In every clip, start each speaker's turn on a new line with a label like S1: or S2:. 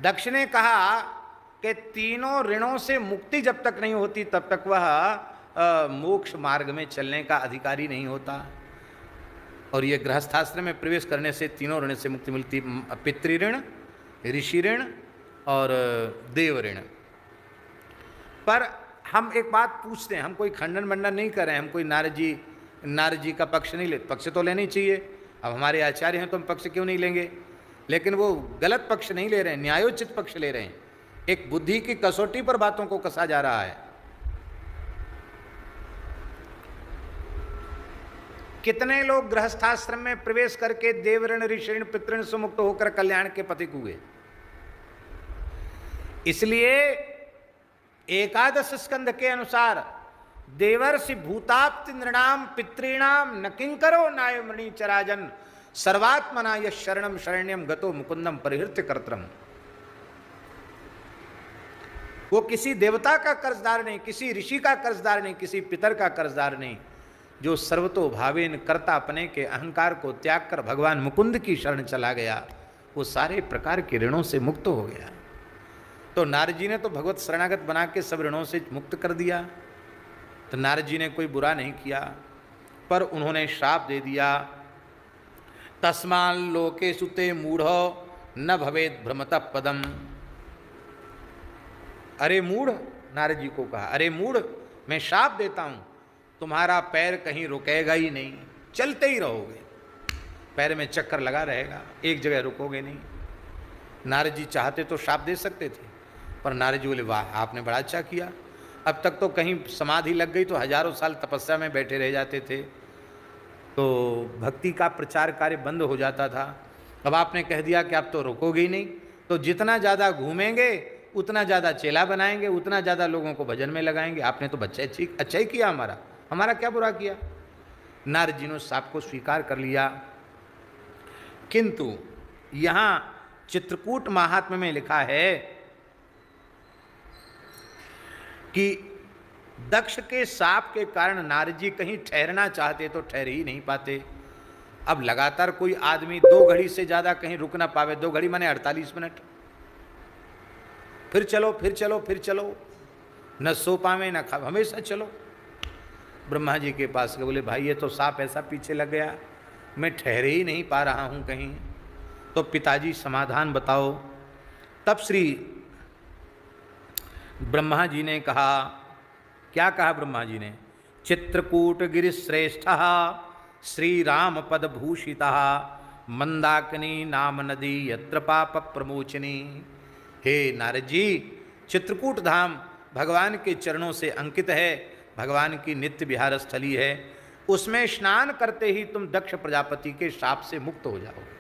S1: दक्ष ने कहा कि तीनों ऋणों से मुक्ति जब तक नहीं होती तब तक वह मोक्ष मार्ग में चलने का अधिकारी नहीं होता। और ये गृहस्थाश्रम में प्रवेश करने से तीनों ऋण से मुक्ति मिलती, पितृऋण, ऋषि ऋण और देव ऋण। पर हम एक बात पूछते हैं, हम कोई खंडन मंडन नहीं कर रहे हैं, हम कोई नारद जी का पक्ष नहीं लेते, पक्ष तो लेना ही चाहिए। अब हमारे आचार्य हैं तो हम पक्ष क्यों नहीं लेंगे, लेकिन वो गलत पक्ष नहीं ले रहे हैं, न्यायोचित पक्ष ले रहे हैं। एक बुद्धि की कसौटी पर बातों को कसा जा रहा है। कितने लोग गृहस्थाश्रम में प्रवेश करके देवऋण, ऋषिऋण, पितृण से मुक्त होकर कल्याण के पथिक हुए। इसलिए एकादश स्कंध के अनुसार देवर्षि भूताप्ति नृणाम पितॄणाम न किंकरो नायमणि चराजन सर्वात्मना यः शरणम शरण्यम गतो मुकुंदम परिहृत्य कर्त्रम। वो किसी देवता का कर्जदार नहीं, किसी ऋषि का कर्जदार नहीं, किसी पितर का कर्जदार नहीं, जो सर्वतो भावेन कर्ता अपने के अहंकार को त्याग कर भगवान मुकुंद की शरण चला गया, वो सारे प्रकार के ऋणों से मुक्त हो गया। तो नारद जी ने तो भगवत शरणागत बना के सब ऋणों से मुक्त कर दिया। तो नारद जी ने कोई बुरा नहीं किया, पर उन्होंने श्राप दे दिया, तस्मान् लोकेषु ते मूढ़ो न भवेत् भ्रमतः पदम। अरे मूढ़, नारद जी को कहा, अरे मूढ़, मैं श्राप देता हूँ, तुम्हारा पैर कहीं रुकेगा ही नहीं, चलते ही रहोगे, पैर में चक्कर लगा रहेगा, एक जगह रुकोगे नहीं। नारद जी चाहते तो श्राप दे सकते थे, पर नारद जी बोले वाह आपने बड़ा अच्छा किया। अब तक तो कहीं समाधि लग गई तो हजारों साल तपस्या में बैठे रह जाते थे, तो भक्ति का प्रचार कार्य बंद हो जाता था। अब आपने कह दिया कि आप तो रुकोगे ही नहीं, तो जितना ज़्यादा घूमेंगे उतना ज़्यादा चेला बनाएंगे, उतना ज़्यादा लोगों को भजन में लगाएंगे। आपने तो बच्चा अच्छा ही किया, हमारा क्या बुरा किया। नारद जी ने साप को स्वीकार कर लिया। किंतु यहाँ चित्रकूट महात्म्य में लिखा है कि दक्ष के साप के कारण नारद जी कहीं ठहरना चाहते तो ठहर ही नहीं पाते। अब लगातार कोई आदमी 2 घड़ी से ज़्यादा कहीं रुक ना पावे, 2 घड़ी माने 48 मिनट, फिर चलो फिर चलो फिर चलो, न सो पावे न खा, हमेशा चलो। ब्रह्मा जी के पास गए, बोले भाई ये तो सांप ऐसा पीछे लग गया, मैं ठहर ही नहीं पा रहा हूँ कहीं, तो पिताजी समाधान बताओ। तब श्री ब्रह्मा जी ने कहा, क्या कहा ब्रह्मा जी ने, चित्रकूट गिरिश्रेष्ठ श्री राम पद भूषिता मंदाकिनी नाम नदी यत्र पाप प्रमोचनी। हे नारद जी, चित्रकूट धाम भगवान के चरणों से अंकित है, भगवान की नित्य विहार स्थली है, उसमें स्नान करते ही तुम दक्ष प्रजापति के शाप से मुक्त हो जाओगे।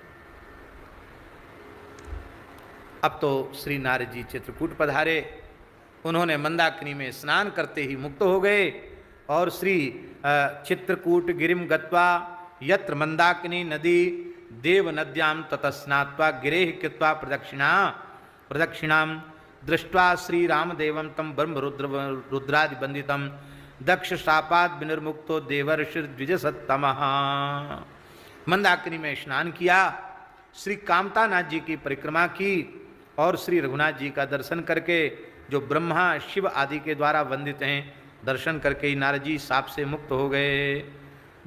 S1: अब तो श्री नारद जी चित्रकूट पधारे, उन्होंने मंदाकिनी में स्नान करते ही मुक्त हो गए और श्री चित्रकूट गिरिम गत्वा यत्र मंदाकिनी नदी देव नद्याम ततस्नात्वा गिरेह कृत्वा प्रदक्षिणाम दृष्ट्वा श्री रामदेवम तम ब्रह्म रुद्रादि बंदितम दक्ष शापाद विनिर्मुक्तो देवर्षि द्विजसत्तमः। मंदाकिनी में स्नान किया, श्री कामतानाथ जी की परिक्रमा की और श्री रघुनाथ जी का दर्शन करके, जो ब्रह्मा शिव आदि के द्वारा वंदित हैं, दर्शन करके ही नारद जी साप से मुक्त हो गए।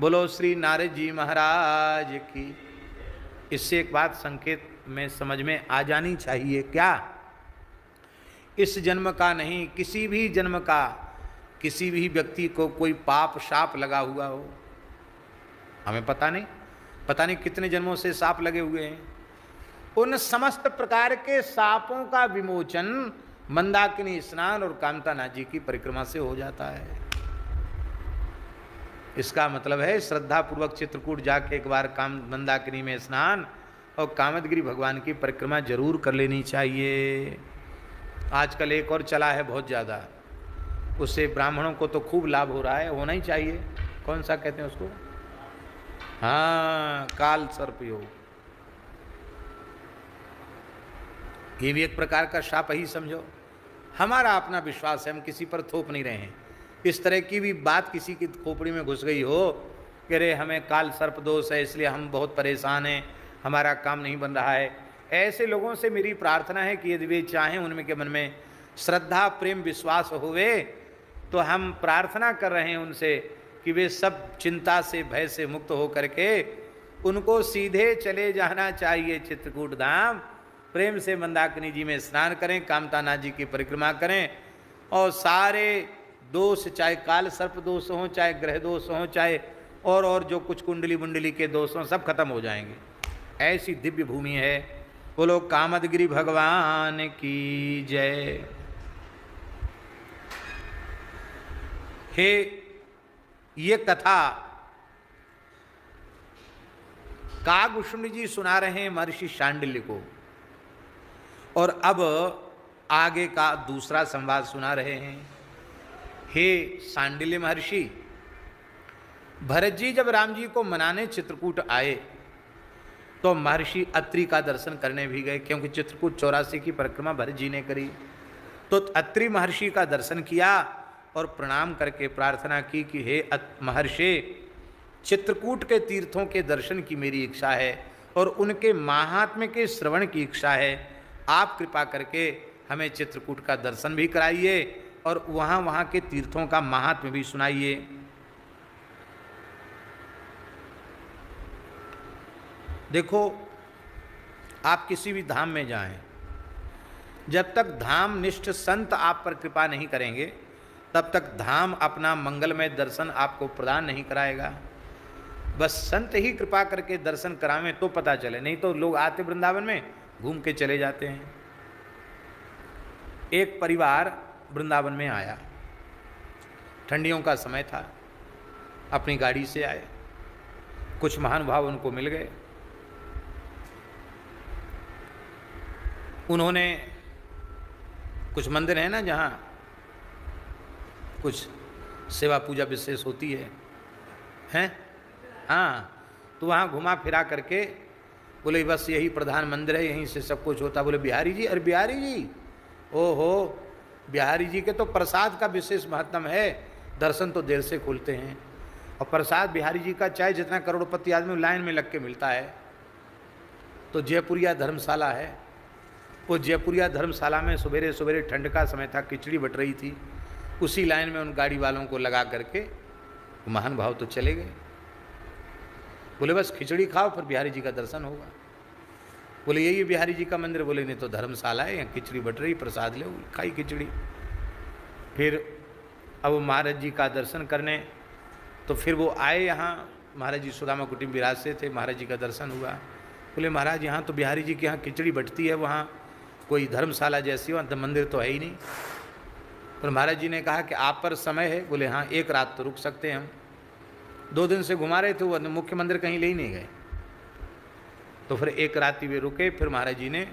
S1: बोलो श्री नारद जी महाराज की। इससे एक बात संकेत में समझ में आ जानी चाहिए, क्या इस जन्म का नहीं, किसी भी जन्म का किसी भी व्यक्ति को कोई पाप शाप लगा हुआ हो, हमें पता नहीं कितने जन्मों से साप लगे हुए हैं, उन समस्त प्रकार के सापों का विमोचन मंदाकिनी स्नान और कामतानाथ जी की परिक्रमा से हो जाता है। इसका मतलब है श्रद्धा पूर्वक चित्रकूट जाके एक बार मंदाकिनी में स्नान और कामदगिरी भगवान की परिक्रमा जरूर कर लेनी चाहिए। आजकल एक और चला है बहुत ज़्यादा, उससे ब्राह्मणों को तो खूब लाभ हो रहा है, होना ही चाहिए। कौन सा कहते हैं उसको, हाँ, काल सर्प योग। ये भी एक प्रकार का शाप ही समझो। हमारा अपना विश्वास है, हम किसी पर थोप नहीं रहे हैं। इस तरह की भी बात किसी की खोपड़ी में घुस गई हो कि अरे हमें काल सर्प दोष है इसलिए हम बहुत परेशान हैं, हमारा काम नहीं बन रहा है, ऐसे लोगों से मेरी प्रार्थना है कि यदि वे चाहें, उनमें के मन में श्रद्धा प्रेम विश्वास होवे, तो हम प्रार्थना कर रहे हैं उनसे कि वे सब चिंता से भय से मुक्त हो करके उनको सीधे चले जाना चाहिए चित्रकूट धाम। प्रेम से मंदाकिनी जी में स्नान करें, कामतानाथ जी की परिक्रमा करें और सारे दोष, चाहे काल सर्प दोष हों, चाहे ग्रह दोष हों, चाहे और जो कुछ कुंडली मुंडली के दोष हों, सब खत्म हो जाएंगे। ऐसी दिव्य भूमि है। बोलो कामदगिरि भगवान की जय। हे, ये कथा कागभूषण जी सुना रहे हैं महर्षि शांडिल्य को, और अब आगे का दूसरा संवाद सुना रहे हैं। हे शांडिल्य महर्षि, भरत जी जब राम जी को मनाने चित्रकूट आए तो महर्षि अत्रि का दर्शन करने भी गए, क्योंकि चित्रकूट 84 की परिक्रमा भरत जी ने करी। तो अत्रि महर्षि का दर्शन किया और प्रणाम करके प्रार्थना की कि हे महर्षि, चित्रकूट के तीर्थों के दर्शन की मेरी इच्छा है और उनके महात्म्य के श्रवण की इच्छा है। आप कृपा करके हमें चित्रकूट का दर्शन भी कराइए और वहाँ के तीर्थों का महात्म्य भी सुनाइए। देखो, आप किसी भी धाम में जाएं, जब तक धाम निष्ठ संत आप पर कृपा नहीं करेंगे, तब तक धाम अपना मंगलमय दर्शन आपको प्रदान नहीं कराएगा। बस संत ही कृपा करके दर्शन करावें तो पता चले, नहीं तो लोग आते वृंदावन में घूम के चले जाते हैं। एक परिवार वृंदावन में आया, ठंडियों का समय था, अपनी गाड़ी से आए, कुछ महानुभाव उनको मिल गए। उन्होंने, कुछ मंदिर है ना जहाँ कुछ सेवा पूजा विशेष होती है, हैं? हाँ, तो वहाँ घुमा फिरा करके बोले बस यही प्रधान मंदिर है, यहीं से सब कुछ होता। बोले बिहारी जी, अरे बिहारी जी, ओहो, बिहारी जी के तो प्रसाद का विशेष महत्व है, दर्शन तो देर से खुलते हैं, और प्रसाद बिहारी जी का चाहे जितना करोड़पति आदमी लाइन में लग के मिलता है। तो जयपुरिया धर्मशाला है, वो जयपुरिया धर्मशाला में सवेरे सवेरे ठंड का समय था, खिचड़ी बट रही थी, उसी लाइन में उन गाड़ी वालों को लगा करके महान भाव तो चले गए। बोले बस खिचड़ी खाओ फिर बिहारी जी का दर्शन होगा। बोले यही बिहारी जी का मंदिर? बोले नहीं तो धर्मशाला है, यहाँ खिचड़ी बट रही, प्रसाद ले, खाई खिचड़ी। फिर अब महाराज जी का दर्शन करने, तो फिर वो आए यहाँ, महाराज जी सुदामा कुटी में विराजते थे, महाराज जी का दर्शन हुआ। बोले महाराज यहाँ तो बिहारी जी के यहाँ खिचड़ी बटती है, वहाँ कोई धर्मशाला जैसी वहाँ मंदिर तो है ही नहीं। पर महाराज जी ने कहा कि आप पर समय है? बोले हाँ, एक रात तो रुक सकते हैं हम। 2 दिन से घुमा रहे थे, वो मुख्य मंदिर कहीं ले ही नहीं गए। तो फिर एक रात वे रुके। फिर महाराज जी ने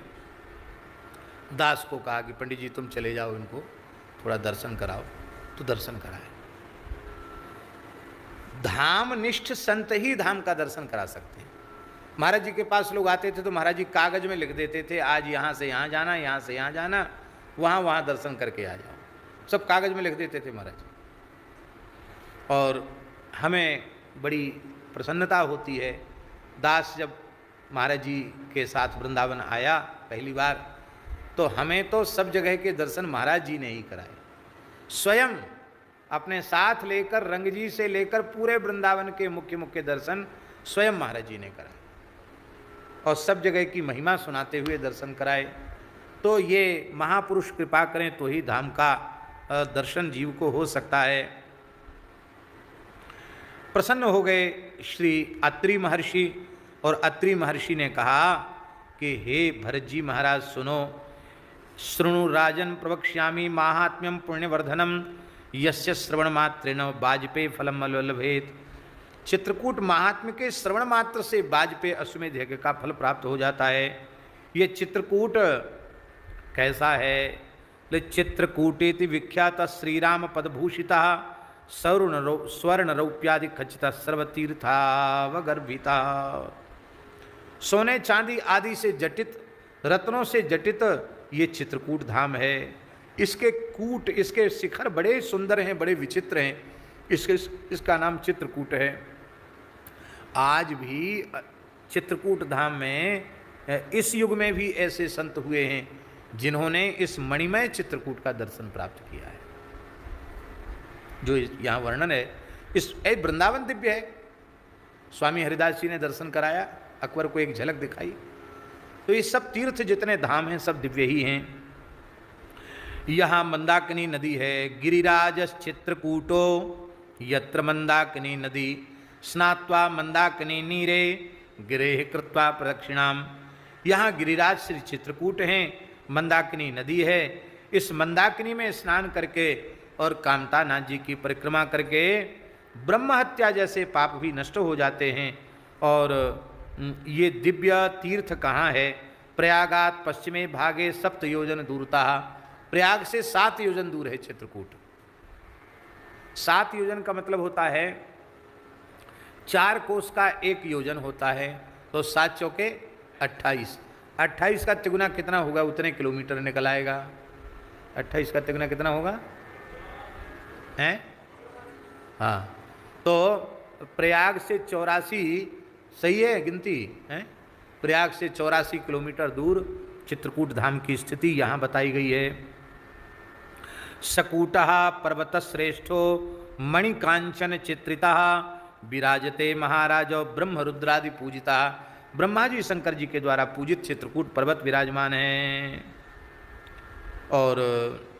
S1: दास को कहा कि पंडित जी तुम चले जाओ, इनको थोड़ा दर्शन कराओ। तो दर्शन कराए। धाम निष्ठ संत ही धाम का दर्शन करा सकते हैं। महाराज जी के पास लोग आते थे तो महाराज जी कागज में लिख देते थे, आज यहाँ से यहाँ जाना, यहाँ से यहाँ जाना, वहाँ दर्शन करके आ जाओ, सब कागज में लिख देते थे महाराज जी। और हमें बड़ी प्रसन्नता होती है। दास जब महाराज जी के साथ वृंदावन आया पहली बार, तो हमें तो सब जगह के दर्शन महाराज जी ने ही कराए। स्वयं अपने साथ लेकर, रंग जी से लेकर पूरे वृंदावन के मुख्य मुख्य दर्शन स्वयं महाराज जी ने कराए, और सब जगह की महिमा सुनाते हुए दर्शन कराए। तो ये महापुरुष कृपा करें तो ही धाम का दर्शन जीव को हो सकता है। प्रसन्न हो गए श्री अत्रि महर्षि, और अत्रि महर्षि ने कहा कि हे भरत जी महाराज सुनो, शृणु राजन प्रवक्ष्यामि माहात्म्यम पुण्यवर्धनम यस्य श्रवण मात्रेण वाजपेय फलम लभेत। चित्रकूट महात्म्य के श्रवण मात्र से वाजपेय अश्वमेध यज्ञ का फल प्राप्त हो जाता है। ये चित्रकूट कैसा है? चित्रकूटेति विख्यात श्रीराम पदभूषिता स्वर्ण रौप्यादि खचित सर्वतीर्थावगर्भिता। सोने चांदी आदि से जटित, रत्नों से जटित ये चित्रकूट धाम है। इसके कूट, इसके शिखर बड़े सुंदर हैं, बड़े विचित्र हैं, इसका नाम चित्रकूट है। आज भी चित्रकूट धाम में इस युग में भी ऐसे संत हुए हैं जिन्होंने इस मणिमय चित्रकूट का दर्शन प्राप्त किया है। जो यहाँ वर्णन है, इस वृंदावन दिव्य है। स्वामी हरिदास जी ने दर्शन कराया, अकबर को एक झलक दिखाई। तो ये सब तीर्थ जितने धाम हैं सब दिव्य ही हैं। यहाँ मंदाकिनी नदी है। गिरिराज चित्रकूटो यत्र मंदाकिनी नदी स्नात्वा मंदाकिनी नीरे गिरेह कृत्वा प्रदक्षिणाम। यहाँ गिरिराज श्री चित्रकूट हैं, मंदाकिनी नदी है। इस मंदाकिनी में स्नान करके और कामतानाथ जी की परिक्रमा करके ब्रह्म हत्या जैसे पाप भी नष्ट हो जाते हैं। और ये दिव्य तीर्थ कहाँ है? प्रयागात पश्चिमे भागे 7 योजन दूरता। प्रयाग से 7 योजन दूर है चित्रकूट। 7 योजन का मतलब होता है 4 कोस का 1 योजन होता है, तो 7 चौके 28। 28 का तिगुना कितना होगा? उतने किलोमीटर निकल आएगा। 28 का तिगुना कितना होगा? हैं? हाँ, तो प्रयाग से 84, सही है गिनती है? प्रयाग से 84 किलोमीटर दूर चित्रकूट धाम की स्थिति यहाँ बताई गई है। सकूटः पर्वतश्रेष्ठो मणिकांचन चित्रितः विराजते महाराजो ब्रह्म रुद्रादि पूजिता। ब्रह्मा जी शंकर जी के द्वारा पूजित चित्रकूट पर्वत विराजमान है। और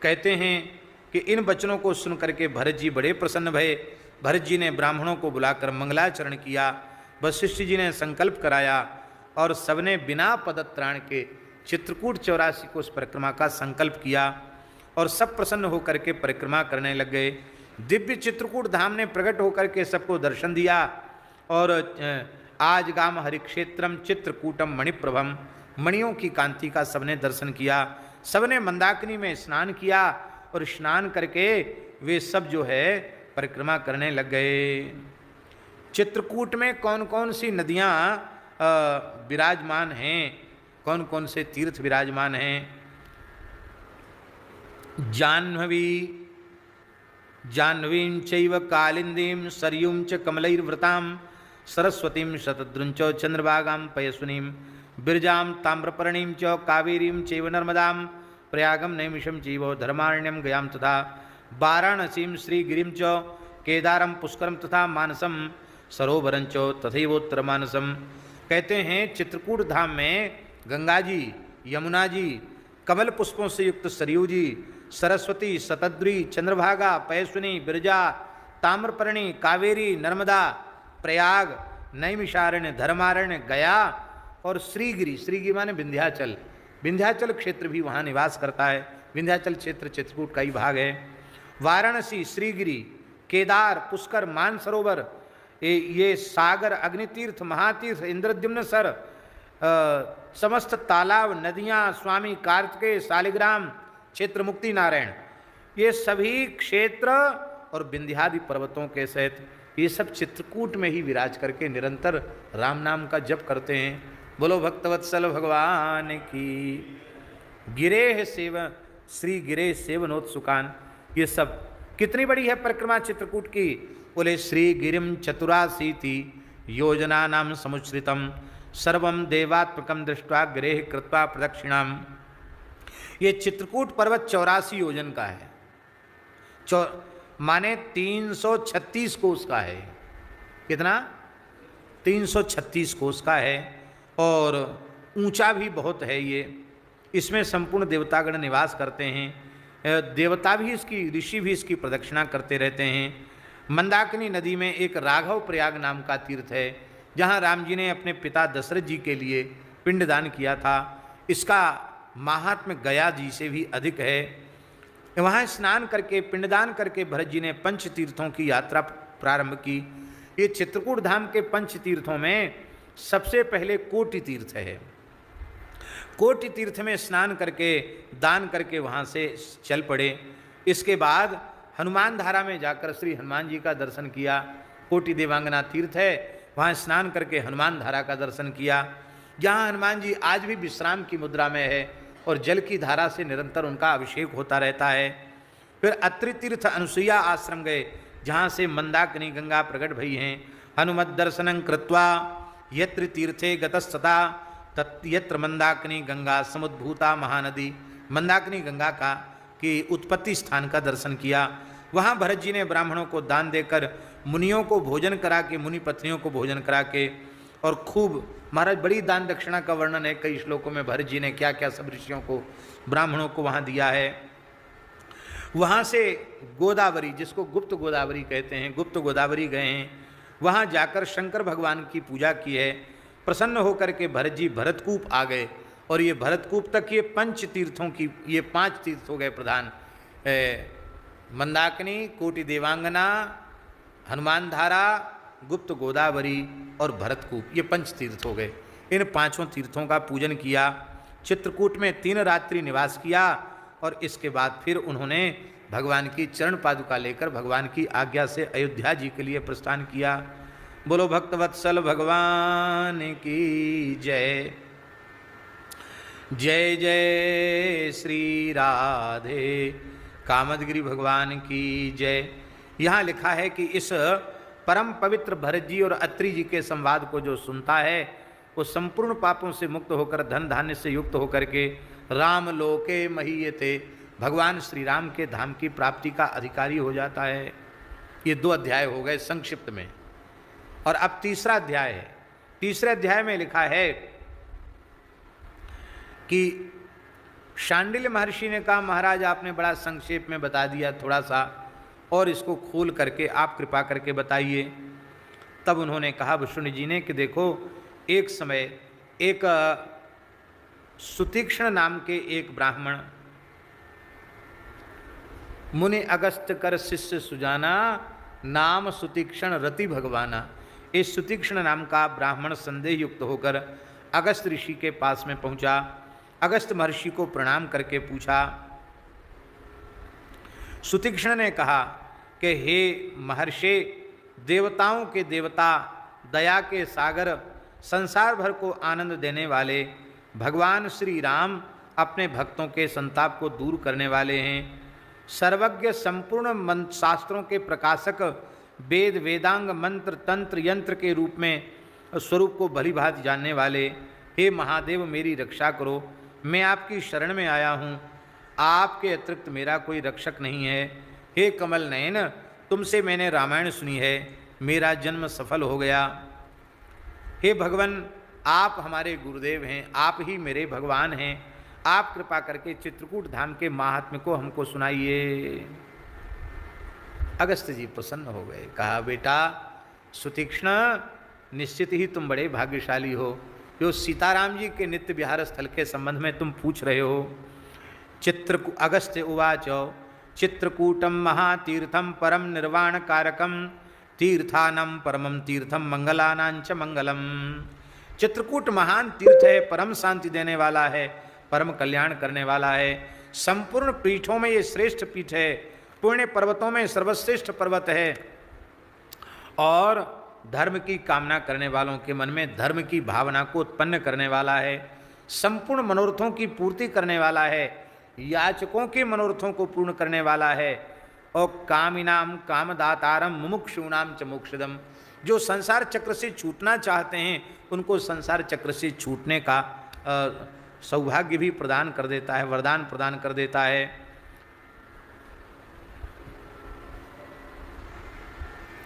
S1: कहते हैं कि इन वचनों को सुनकर के भरत जी बड़े प्रसन्न भये। भरत जी ने ब्राह्मणों को बुलाकर मंगलाचरण किया। वशिष्ठ जी ने संकल्प कराया और सबने बिना पदत्राण के चित्रकूट 84 को उस परिक्रमा का संकल्प किया और सब प्रसन्न होकर के परिक्रमा करने लग गए। दिव्य चित्रकूट धाम ने प्रकट होकर के सबको दर्शन दिया। और आज गाम हरिक्षेत्रम चित्रकूटम मणिप्रभम, मणियों की कांति का सबने दर्शन किया। सबने मंदाकिनी में स्नान किया और स्नान करके वे सब जो है परिक्रमा करने लग गए। चित्रकूट में कौन कौन सी नदियाँ विराजमान हैं, कौन कौन से तीर्थ विराजमान हैं? जाह्नवीं चैव कालिंदीं सरयूं च कमलैर्वृतां सरस्वतीं शतद्रुंच चंद्रभागां पयस्विनीं बिरजां ताम्रपर्णीं च कावेरीं चैव नर्मदां प्रयागं नैमिषं चैव धर्मारण्यं गयां तथा वाराणसीं श्रीगिरिं च केदारं पुष्करं तथा मानसं सरोवरं च तथैवोत्तर मानसं। कहते हैं चित्रकूट धाम में गंगा जी, यमुना जी, कमल पुष्पों से युक्त सरयू जी, सरस्वती, शतद्री, चंद्रभागा, पयस्विनी, बिरजा, ताम्रपर्णी, कावेरी, नर्मदा, प्रयाग, नैमिषारण्य, धर्मारण्य, गया और श्रीगिरी। श्रीगिरी माने विंध्याचल। विंध्याचल क्षेत्र भी वहाँ निवास करता है। विंध्याचल क्षेत्र चित्रकूट का ही भाग है। वाराणसी, श्रीगिरी, केदार, पुष्कर, मानसरोवर, ये सागर, अग्नितीर्थ, महातीर्थ, इंद्रद्युम्न सर, समस्त तालाब, नदियाँ, स्वामी कार्तिकेय, शालिग्राम क्षेत्र, मुक्ति नारायण, ये सभी क्षेत्र और विंध्यादि पर्वतों के सहित ये सब चित्रकूट में ही विराज करके निरंतर राम नाम का जप करते हैं। बोलो भक्तवत्सल भगवान की। गिरेह सेवन, श्री गिरेह सेवनोत्सुकान, ये सब कितनी बड़ी है परिक्रमा चित्रकूट की? बोले श्री गिरिम चतुराशीति योजना नाम समुश्रितम सर्वम देवात्मकम दृष्ट्वा गिरेह कृत्वा प्रदक्षिणाम। ये चित्रकूट पर्वत 84 योजन का है, माने 336 कोस का है। कितना? 336 कोस का है और ऊंचा भी बहुत है ये। इसमें संपूर्ण देवतागण निवास करते हैं। देवता भी इसकी, ऋषि भी इसकी प्रदक्षिणा करते रहते हैं। मंदाकिनी नदी में एक राघव प्रयाग नाम का तीर्थ है, जहाँ राम जी ने अपने पिता दशरथ जी के लिए पिंडदान किया था। इसका महात्म्य गया जी से भी अधिक है। वहाँ स्नान करके, पिंडदान करके भरत जी ने पंच तीर्थों की यात्रा प्रारंभ की। ये चित्रकूट धाम के पंच तीर्थों में सबसे पहले कोटि तीर्थ है। कोटि तीर्थ में स्नान करके, दान करके वहाँ से चल पड़े। इसके बाद हनुमान धारा में जाकर श्री हनुमान जी का दर्शन किया। कोटि देवांगना तीर्थ है, वहाँ स्नान करके हनुमान धारा का दर्शन किया, जहाँ हनुमान जी आज भी विश्राम की मुद्रा में है और जल की धारा से निरंतर उनका अभिषेक होता रहता है। फिर अत्रि तीर्थ अनुसुईया आश्रम गए, जहाँ से मंदाकिनी गंगा प्रकट भई हैं। हनुमत दर्शनं कृत्वा यत्र तीर्थे गतस्तथा यत्र मंदाकिनी गंगा समुद्भूता महानदी, मंदाकिनी गंगा का की उत्पत्ति स्थान का दर्शन किया। वहाँ भरत जी ने ब्राह्मणों को दान देकर, मुनियों को भोजन करा के, मुनि पत्नियों को भोजन करा के, और खूब महाराज बड़ी दान दक्षिणा का वर्णन है कई श्लोकों में, भरत जी ने क्या क्या सब ऋषियों को, ब्राह्मणों को वहाँ दिया है। वहाँ से गोदावरी, जिसको गुप्त गोदावरी कहते हैं, गुप्त गोदावरी गए हैं, वहाँ जाकर शंकर भगवान की पूजा की है। प्रसन्न होकर के भरत जी भरतकूप आ गए, और ये भरतकूप तक ये पंच तीर्थों की, ये 5 तीर्थ हो गए प्रधान, मंदाकिनी, कोटि देवांगना, हनुमान धारा, गुप्त गोदावरी और भरतकूप, ये 5 तीर्थ हो गए। इन 5 तीर्थों का पूजन किया, चित्रकूट में 3 रात्रि निवास किया, और इसके बाद फिर उन्होंने भगवान की चरण पादुका लेकर भगवान की आज्ञा से अयोध्या जी के लिए प्रस्थान किया। बोलो भक्तवत्सल भगवान की जय। जय जय श्री राधे कामदगिरि भगवान की जय। यहाँ लिखा है कि इस परम पवित्र भरत जी और अत्रि जी के संवाद को जो सुनता है वो संपूर्ण पापों से मुक्त होकर, धन धान्य से युक्त होकर के राम लोके महीयते, भगवान श्री राम के धाम की प्राप्ति का अधिकारी हो जाता है। ये 2 अध्याय हो गए संक्षिप्त में, और अब तीसरा अध्याय है। तीसरे अध्याय में लिखा है कि शांडिल्य महर्षि ने कहा, महाराज आपने बड़ा संक्षेप में बता दिया, थोड़ा सा और इसको खोल करके आप कृपा करके बताइए। तब उन्होंने कहा विष्णु जी ने कि देखो, एक समय एक सुतीक्ष्ण नाम के एक ब्राह्मण, मुनि अगस्त कर शिष्य सुजाना, नाम सुतीक्ष्ण रति भगवाना। इस सुतीक्ष्ण नाम का ब्राह्मण संदेह युक्त होकर अगस्त ऋषि के पास में पहुंचा। अगस्त महर्षि को प्रणाम करके पूछा। सुतीक्ष्ण ने कहा कि हे महर्षि, देवताओं के देवता, दया के सागर, संसार भर को आनंद देने वाले भगवान श्री राम अपने भक्तों के संताप को दूर करने वाले हैं। सर्वज्ञ, संपूर्ण शास्त्रों के प्रकाशक, वेद वेदांग मंत्र तंत्र यंत्र के रूप में स्वरूप को भली भांति जानने वाले, हे महादेव मेरी रक्षा करो, मैं आपकी शरण में आया हूँ, आपके अतिरिक्त मेरा कोई रक्षक नहीं है। हे कमल नयन, तुमसे मैंने रामायण सुनी है, मेरा जन्म सफल हो गया। हे भगवान, आप हमारे गुरुदेव हैं, आप ही मेरे भगवान हैं, आप कृपा करके चित्रकूट धाम के महात्म्य को हमको सुनाइए। अगस्त जी प्रसन्न हो गए, कहा बेटा सुतीक्ष्ण, निश्चित ही तुम बड़े भाग्यशाली हो, जो सीताराम जी के नित्य विहार स्थल के संबंध में तुम पूछ रहे हो। अगस्त उवाच चित्रकूटम महातीर्थम परम निर्वाण कारकम, तीर्थानम परमम तीर्थम मंगलानांच मंगलम। चित्रकूट महान तीर्थ है, परम शांति देने वाला है, परम कल्याण करने वाला है। संपूर्ण पीठों में ये श्रेष्ठ पीठ है, पुण्य पर्वतों में सर्वश्रेष्ठ पर्वत है, और धर्म की कामना करने वालों के मन में धर्म की भावना को उत्पन्न करने वाला है, संपूर्ण मनोरथों की पूर्ति करने वाला है, याचकों के मनोरथों को पूर्ण करने वाला है, और कामिनाम कामदातारम मुमुक्षूणाम च मोक्षदम। जो संसार चक्र से छूटना चाहते हैं उनको संसार चक्र से छूटने का सौभाग्य भी प्रदान कर देता है, वरदान प्रदान कर देता है।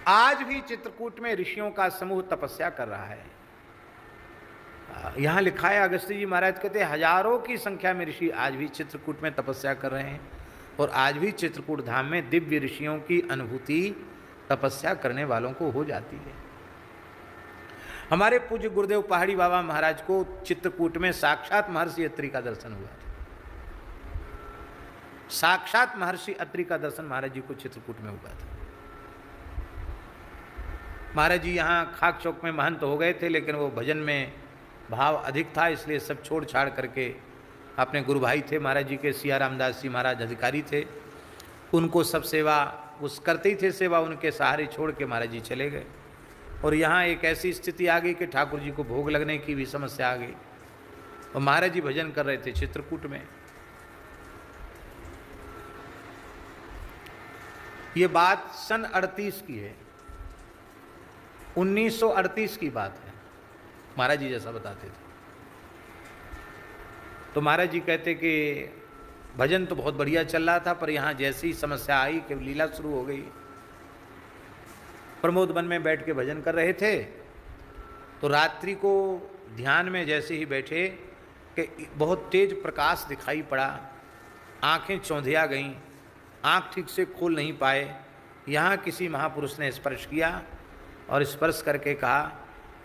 S1: आज भी चित्रकूट में ऋषियों का समूह तपस्या कर रहा है। यहाँ लिखा है, अगस्त जी महाराज कहते हैं हजारों की संख्या में ऋषि आज भी चित्रकूट में तपस्या कर रहे हैं, और आज भी चित्रकूट धाम में दिव्य ऋषियों की अनुभूति तपस्या करने वालों को हो जाती है। हमारे पूज्य गुरुदेव पहाड़ी बाबा महाराज को चित्रकूट में साक्षात महर्षि अत्रि का दर्शन हुआ था। साक्षात महर्षि अत्रि का दर्शन महाराज जी को चित्रकूट में हुआ था। महाराज जी यहाँ खाक चौक में महंत हो गए थे, लेकिन वो भजन में भाव अधिक था, इसलिए सब छोड़ छाड़ करके अपने गुरु भाई थे महाराज जी के, सिया रामदास जी महाराज अधिकारी थे, उनको सब सेवा उस करते ही थे, सेवा उनके सहारे छोड़ के महाराज जी चले गए। और यहाँ एक ऐसी स्थिति आ गई कि ठाकुर जी को भोग लगने की भी समस्या आ गई, और महाराज जी भजन कर रहे थे चित्रकूट में। ये बात सन 38 की है, 1938 की बात है। महाराज जी जैसा बताते थे तो महाराज जी कहते कि भजन तो बहुत बढ़िया चल रहा था, पर यहाँ जैसी समस्या आई कि लीला शुरू हो गई। प्रमोद वन में बैठ के भजन कर रहे थे, तो रात्रि को ध्यान में जैसे ही बैठे कि बहुत तेज प्रकाश दिखाई पड़ा, आंखें चौंधिया गईं, आंख ठीक से खोल नहीं पाए। यहाँ किसी महापुरुष ने स्पर्श किया और स्पर्श करके कहा,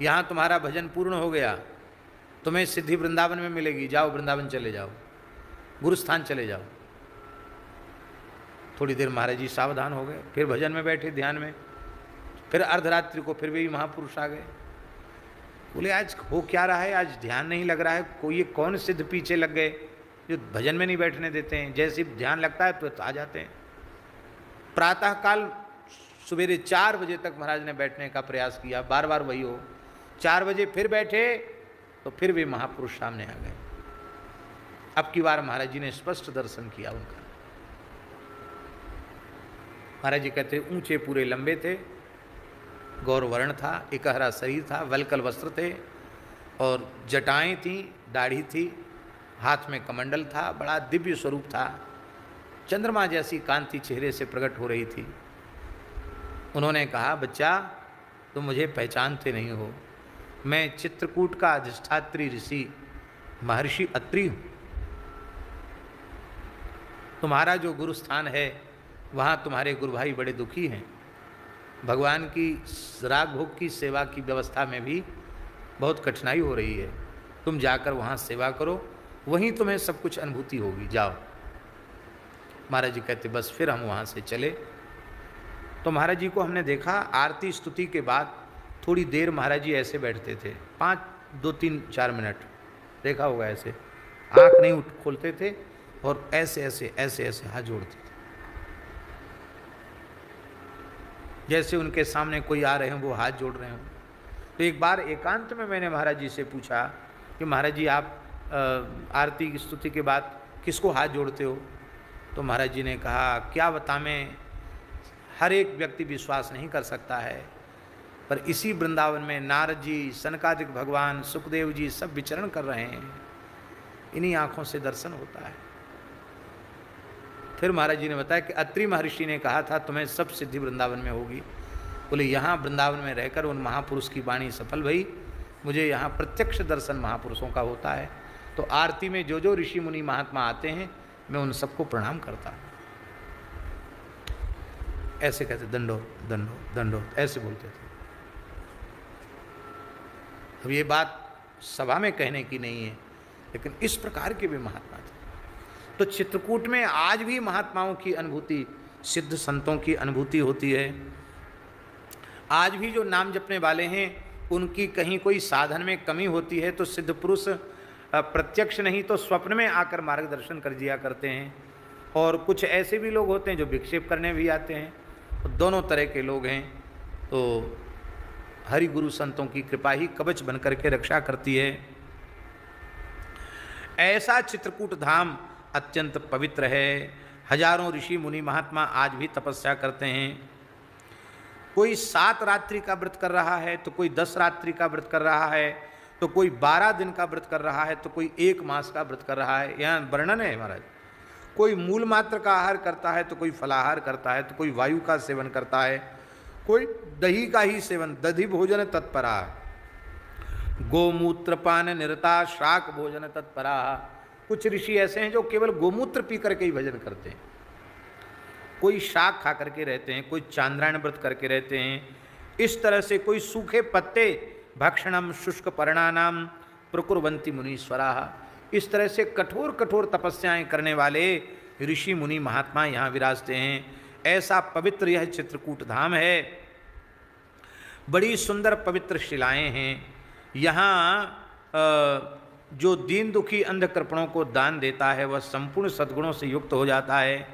S1: यहाँ तुम्हारा भजन पूर्ण हो गया, तुम्हें सिद्धि वृंदावन में मिलेगी, जाओ वृंदावन चले जाओ, गुरुस्थान चले जाओ। थोड़ी देर महाराज जी सावधान हो गए, फिर भजन में बैठे ध्यान में। फिर अर्धरात्रि को फिर भी महापुरुष आ गए। बोले आज हो क्या रहा है, आज ध्यान नहीं लग रहा है, कोई ये कौन सिद्ध पीछे लग गए जो भजन में नहीं बैठने देते हैं, जैसे ध्यान लगता है तो आ जाते हैं। प्रातःकाल सवेरे 4 बजे तक महाराज ने बैठने का प्रयास किया, बार बार वही हो। 4 बजे फिर बैठे तो फिर भी महापुरुष सामने आ गए। अब की बार महाराज जी ने स्पष्ट दर्शन किया उनका। महाराज जी कहते ऊंचे पूरे लंबे थे, गौरवर्ण था, इकहरा शरीर था, वलकल वस्त्र थे और जटाएं थी, दाढ़ी थी, हाथ में कमंडल था, बड़ा दिव्य स्वरूप था। चंद्रमा जैसी कांति चेहरे से प्रकट हो रही थी। उन्होंने कहा, बच्चा तुम मुझे पहचानते नहीं हो, मैं चित्रकूट का अधिष्ठात्री ऋषि महर्षि अत्रि हूँ। तुम्हारा जो गुरु स्थान है वहाँ तुम्हारे गुरु भाई बड़े दुखी हैं। भगवान की राग भोग की सेवा की व्यवस्था में भी बहुत कठिनाई हो रही है, तुम जाकर वहाँ सेवा करो, वहीं तुम्हें सब कुछ अनुभूति होगी, जाओ। महाराज जी कहते बस फिर हम वहाँ से चले। तो महाराज जी को हमने देखा आरती स्तुति के बाद थोड़ी देर महाराज जी ऐसे बैठते थे, 2-3-4 मिनट देखा होगा, ऐसे आँख नहीं खोलते थे और ऐसे ऐसे ऐसे ऐसे हाथ जोड़ते थे, जैसे उनके सामने कोई आ रहे हैं वो हाथ जोड़ रहे हों। तो एक बार एकांत में मैंने महाराज जी से पूछा कि महाराज जी आप आरती की स्तुति के बाद किसको हाथ जोड़ते हो? तो महाराज जी ने कहा, क्या बताएं, हर एक व्यक्ति विश्वास नहीं कर सकता है, पर इसी वृंदावन में नारद जी, सनकादिक भगवान, सुखदेव जी सब विचरण कर रहे हैं, इन्हीं आँखों से दर्शन होता है। फिर महाराज जी ने बताया कि अत्रि महर्षि ने कहा था तुम्हें सब सिद्धि वृंदावन में होगी। बोले यहाँ वृंदावन में रहकर उन महापुरुष की वाणी सफल भई, मुझे यहाँ प्रत्यक्ष दर्शन महापुरुषों का होता है। तो आरती में जो जो ऋषि मुनि महात्मा आते हैं मैं उन सबको प्रणाम करता हूँ। ऐसे कहते, दंडो दंडो दंडो, ऐसे बोलते थे। अब ये बात सभा में कहने की नहीं है, लेकिन इस प्रकार के भी महात्मा थे। तो चित्रकूट में आज भी महात्माओं की अनुभूति, सिद्ध संतों की अनुभूति होती है। आज भी जो नाम जपने वाले हैं उनकी कहीं कोई साधन में कमी होती है तो सिद्ध पुरुष प्रत्यक्ष नहीं तो स्वप्न में आकर मार्गदर्शन कर दिया करते हैं। और कुछ ऐसे भी लोग होते हैं जो विक्षेप करने भी आते हैं। तो दोनों तरह के लोग हैं। तो हरि गुरु संतों की कृपा ही कवच बन करके रक्षा करती है। ऐसा चित्रकूट धाम अत्यंत पवित्र है। हजारों ऋषि मुनि महात्मा आज भी तपस्या करते हैं। कोई 7 रात्रि का व्रत कर रहा है, तो कोई 10 रात्रि का व्रत कर रहा है, तो कोई 12 दिन का व्रत कर रहा है, तो कोई 1 मास का व्रत कर रहा है। यहाँ वर्णन है महाराज। कोई मूल मात्र का आहार करता है, तो कोई फलाहार करता है, तो कोई वायु का सेवन करता है, कोई दही का ही सेवन, दधि भोजन तत्परा, गोमूत्र पान निरता, शाक भोजन तत्परा। कुछ ऋषि ऐसे हैं जो केवल गोमूत्र पी करके ही भजन करते हैं। कोई शाक खा करके रहते हैं, कोई चांद्रायण व्रत करके रहते हैं। इस तरह से कोई सूखे पत्ते भक्षणम शुष्क पर्णानाम प्रकुर्वन्ति मुनीश्वरा। इस तरह से कठोर कठोर तपस्याएं करने वाले ऋषि मुनि महात्मा यहाँ विराजते हैं। ऐसा पवित्र यह चित्रकूट धाम है। बड़ी सुंदर पवित्र शिलाएं हैं। यहाँ जो दीन दुखी अंधकृपणों को दान देता है वह संपूर्ण सद्गुणों से युक्त हो जाता है।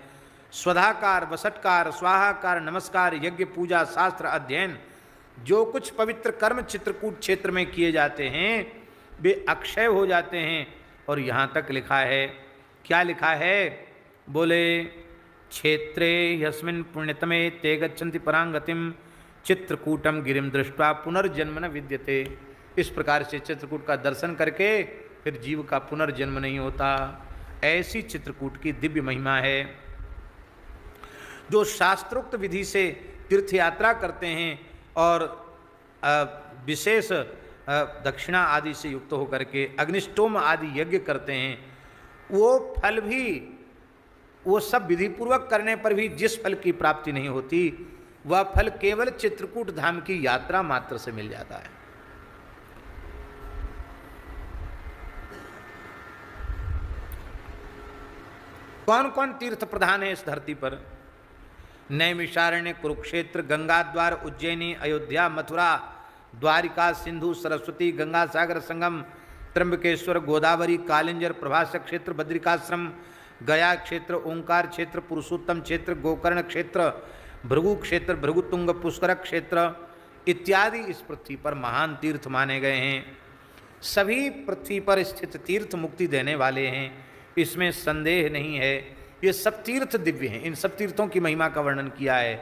S1: स्वधाकार, वसटकार, स्वाहाकार, नमस्कार, यज्ञ, पूजा, शास्त्र अध्ययन, जो कुछ पवित्र कर्म चित्रकूट क्षेत्र में किए जाते हैं वे अक्षय हो जाते हैं। और यहाँ तक लिखा है, क्या लिखा है? बोले क्षेत्रे यस्मिन् पुण्यतमे ते गच्छन्ति परांगतिम चित्रकूटम गिरिम दृष्ट्वा पुनर्जन्म न विद्यते। इस प्रकार से चित्रकूट का दर्शन करके फिर जीव का पुनर्जन्म नहीं होता। ऐसी चित्रकूट की दिव्य महिमा है। जो शास्त्रोक्त विधि से तीर्थ यात्रा करते हैं और विशेष दक्षिणा आदि से युक्त होकर के अग्निष्टोम आदि यज्ञ करते हैं, वो फल भी, वो सब विधि पूर्वक करने पर भी जिस फल की प्राप्ति नहीं होती, वह फल केवल चित्रकूट धाम की यात्रा मात्र से मिल जाता है। कौन कौन तीर्थ प्रधान है इस धरती पर? नैमिषारण्य, कुरुक्षेत्र, गंगा द्वार, उज्जैनी, अयोध्या, मथुरा, द्वारिका, सिंधु, सरस्वती, गंगा सागर संगम, त्र्यंबकेश्वर, गोदावरी, कालिंजर, प्रभास क्षेत्र, बद्रिकाश्रम, गया क्षेत्र, ओंकार क्षेत्र, पुरुषोत्तम क्षेत्र, गोकर्ण क्षेत्र, भृगु क्षेत्र, भृगुतुंग, पुष्कर क्षेत्र इत्यादि इस पृथ्वी पर महान तीर्थ माने गए हैं। सभी पृथ्वी पर स्थित तीर्थ मुक्ति देने वाले हैं, इसमें संदेह नहीं है। ये सब तीर्थ दिव्य हैं, इन सब तीर्थों की महिमा का वर्णन किया है।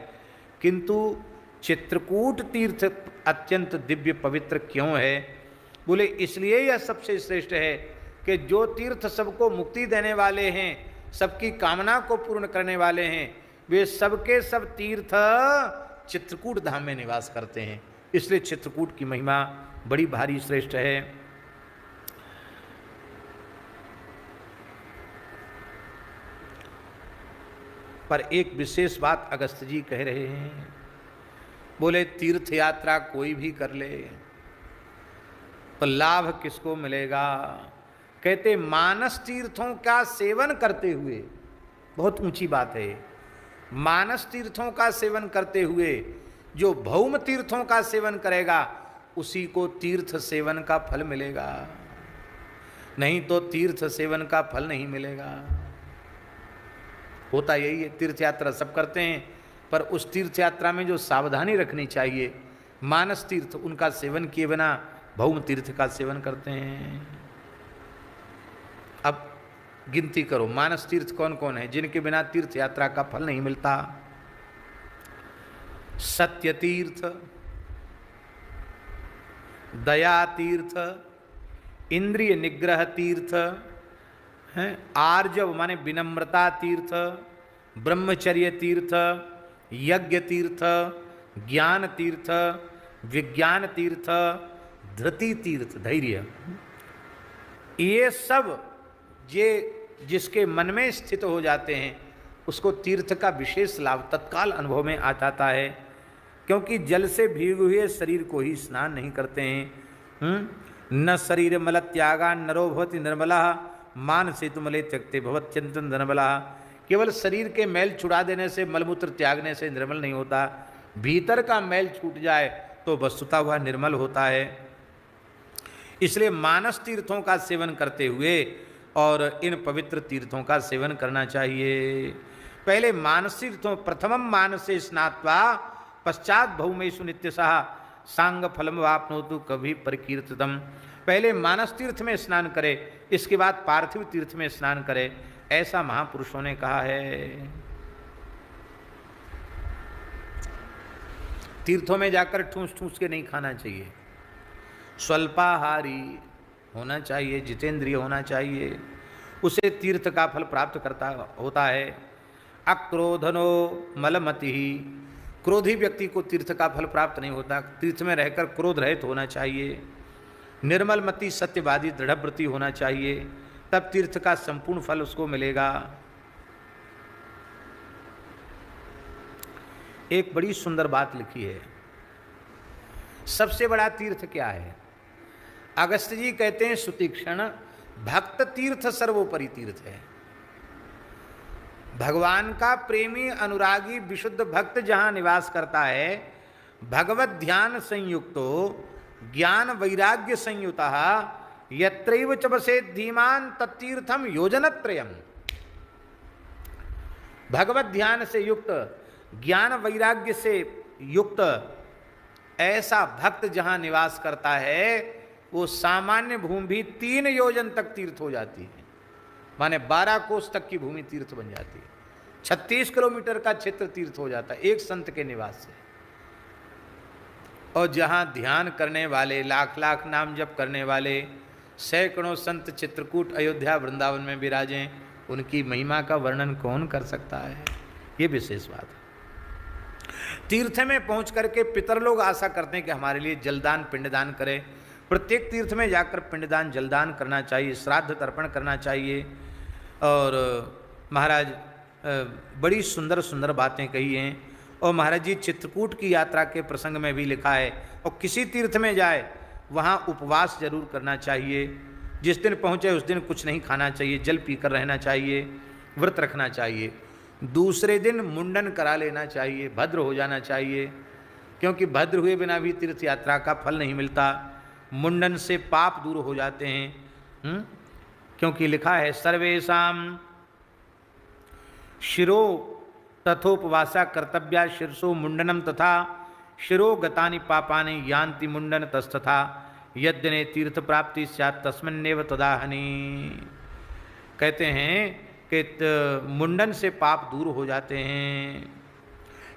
S1: किंतु चित्रकूट तीर्थ अत्यंत दिव्य पवित्र क्यों है? बोले इसलिए यह सबसे श्रेष्ठ है कि जो तीर्थ सबको मुक्ति देने वाले हैं, सबकी कामना को पूर्ण करने वाले हैं, वे सबके सब तीर्थ चित्रकूट धाम में निवास करते हैं। इसलिए चित्रकूट की महिमा बड़ी भारी श्रेष्ठ है। पर एक विशेष बात अगस्त जी कह रहे हैं। बोले तीर्थ यात्रा कोई भी कर ले तो लाभ किसको मिलेगा? कहते मानस तीर्थों का सेवन करते हुए, बहुत ऊंची बात है, मानस तीर्थों का सेवन करते हुए जो भौम तीर्थों का सेवन करेगा उसी को तीर्थ सेवन का फल मिलेगा, नहीं तो तीर्थ सेवन का फल नहीं मिलेगा। होता यही है, तीर्थ यात्रा सब करते हैं, पर उस तीर्थ यात्रा में जो सावधानी रखनी चाहिए, मानस तीर्थ उनका सेवन किए बिना भौम तीर्थ का सेवन करते हैं। अब गिनती करो, मानस तीर्थ कौन कौन है जिनके बिना तीर्थ यात्रा का फल नहीं मिलता? सत्य तीर्थ, दया तीर्थ, इंद्रिय निग्रह तीर्थ हैं, आर्जव माने विनम्रता तीर्थ, ब्रह्मचर्य तीर्थ, यज्ञ तीर्थ, ज्ञान तीर्थ, विज्ञान तीर्थ, धृति तीर्थ धैर्य। ये सब ये जिसके मन में स्थित हो जाते हैं उसको तीर्थ का विशेष लाभ तत्काल अनुभव में आ जाता है, क्योंकि जल से भीगे हुए शरीर को ही स्नान नहीं करते हैं। न शरीर मल त्यागा नरो भवति निर्मला मान से तुमले त्यक्ते भवत्यंतन धनबला। केवल शरीर के मैल छुड़ा देने से, मलमूत्र त्यागने से निर्मल नहीं होता, भीतर का मैल छूट जाए तो वस्तुतः वह निर्मल होता है। इसलिए मानस तीर्थों का सेवन करते हुए और इन पवित्र तीर्थों का सेवन करना चाहिए। पहले मानस तीर्थों, प्रथमम मानसे स्नात्वा पश्चात भौमेषु नित्यशः सांग फलम वाप्नोतु कभी परिकीर्तितम। पहले मानस तीर्थ में स्नान करे, इसके बाद पार्थिव तीर्थ में स्नान करे, ऐसा महापुरुषों ने कहा है। तीर्थों में जाकर ठूस ठूस के नहीं खाना चाहिए, स्वल्पाहारी होना चाहिए, जितेंद्रिय होना चाहिए, उसे तीर्थ का फल प्राप्त करता होता है। अक्रोधनो मलमति, क्रोधी व्यक्ति को तीर्थ का फल प्राप्त नहीं होता, तीर्थ में रहकर क्रोध रहित होना चाहिए। निर्मलमति सत्यवादी दृढ़व्रती होना चाहिए, तब तीर्थ का संपूर्ण फल उसको मिलेगा। एक बड़ी सुंदर बात लिखी है, सबसे बड़ा तीर्थ क्या है? अगस्त जी कहते हैं सुतीक्षण भक्त तीर्थ सर्वोपरि तीर्थ है। भगवान का प्रेमी अनुरागी विशुद्ध भक्त जहां निवास करता है, भगवत ध्यान संयुक्तो ज्ञान वैराग्य संयुतः यत्रैव च वसेत् धीमान तत्तीर्थम योजनत्रयम्। भगवत ध्यान से युक्त, ज्ञान वैराग्य से युक्त ऐसा भक्त जहां निवास करता है, वो सामान्य भूमि भी 3 योजन तक तीर्थ हो जाती है, माने 12 कोस तक की भूमि तीर्थ बन जाती है। 36 किलोमीटर का क्षेत्र तीर्थ हो जाता है एक संत के निवास से। और जहाँ ध्यान करने वाले, लाख लाख नाम जप करने वाले सैकड़ों संत चित्रकूट अयोध्या वृंदावन में विराजें, उनकी महिमा का वर्णन कौन कर सकता है। ये विशेष बात है। तीर्थ में पहुंच करके पितर लोग आशा करते हैं कि हमारे लिए जलदान पिंडदान करें। प्रत्येक तीर्थ में जाकर पिंडदान जलदान करना चाहिए, श्राद्ध तर्पण करना चाहिए। और महाराज बड़ी सुंदर सुंदर बातें कही हैं। और महाराज जी चित्रकूट की यात्रा के प्रसंग में भी लिखा है, और किसी तीर्थ में जाए वहाँ उपवास जरूर करना चाहिए। जिस दिन पहुँचे उस दिन कुछ नहीं खाना चाहिए, जल पीकर रहना चाहिए, व्रत रखना चाहिए। दूसरे दिन मुंडन करा लेना चाहिए, भद्र हो जाना चाहिए, क्योंकि भद्र हुए बिना भी तीर्थ यात्रा का फल नहीं मिलता। मुंडन से पाप दूर हो जाते हैं। क्योंकि लिखा है सर्वेशाम शिरो तथोपवासा कर्तव्या शिरसो मुंडनम तथा शिरो गतानि पापानि यान्ति मुंडन तस्तथा यद्यने तीर्थ प्राप्ति स्यात् तस्मिन्नेव तदाहनि। कहते हैं कि मुंडन से पाप दूर हो जाते हैं,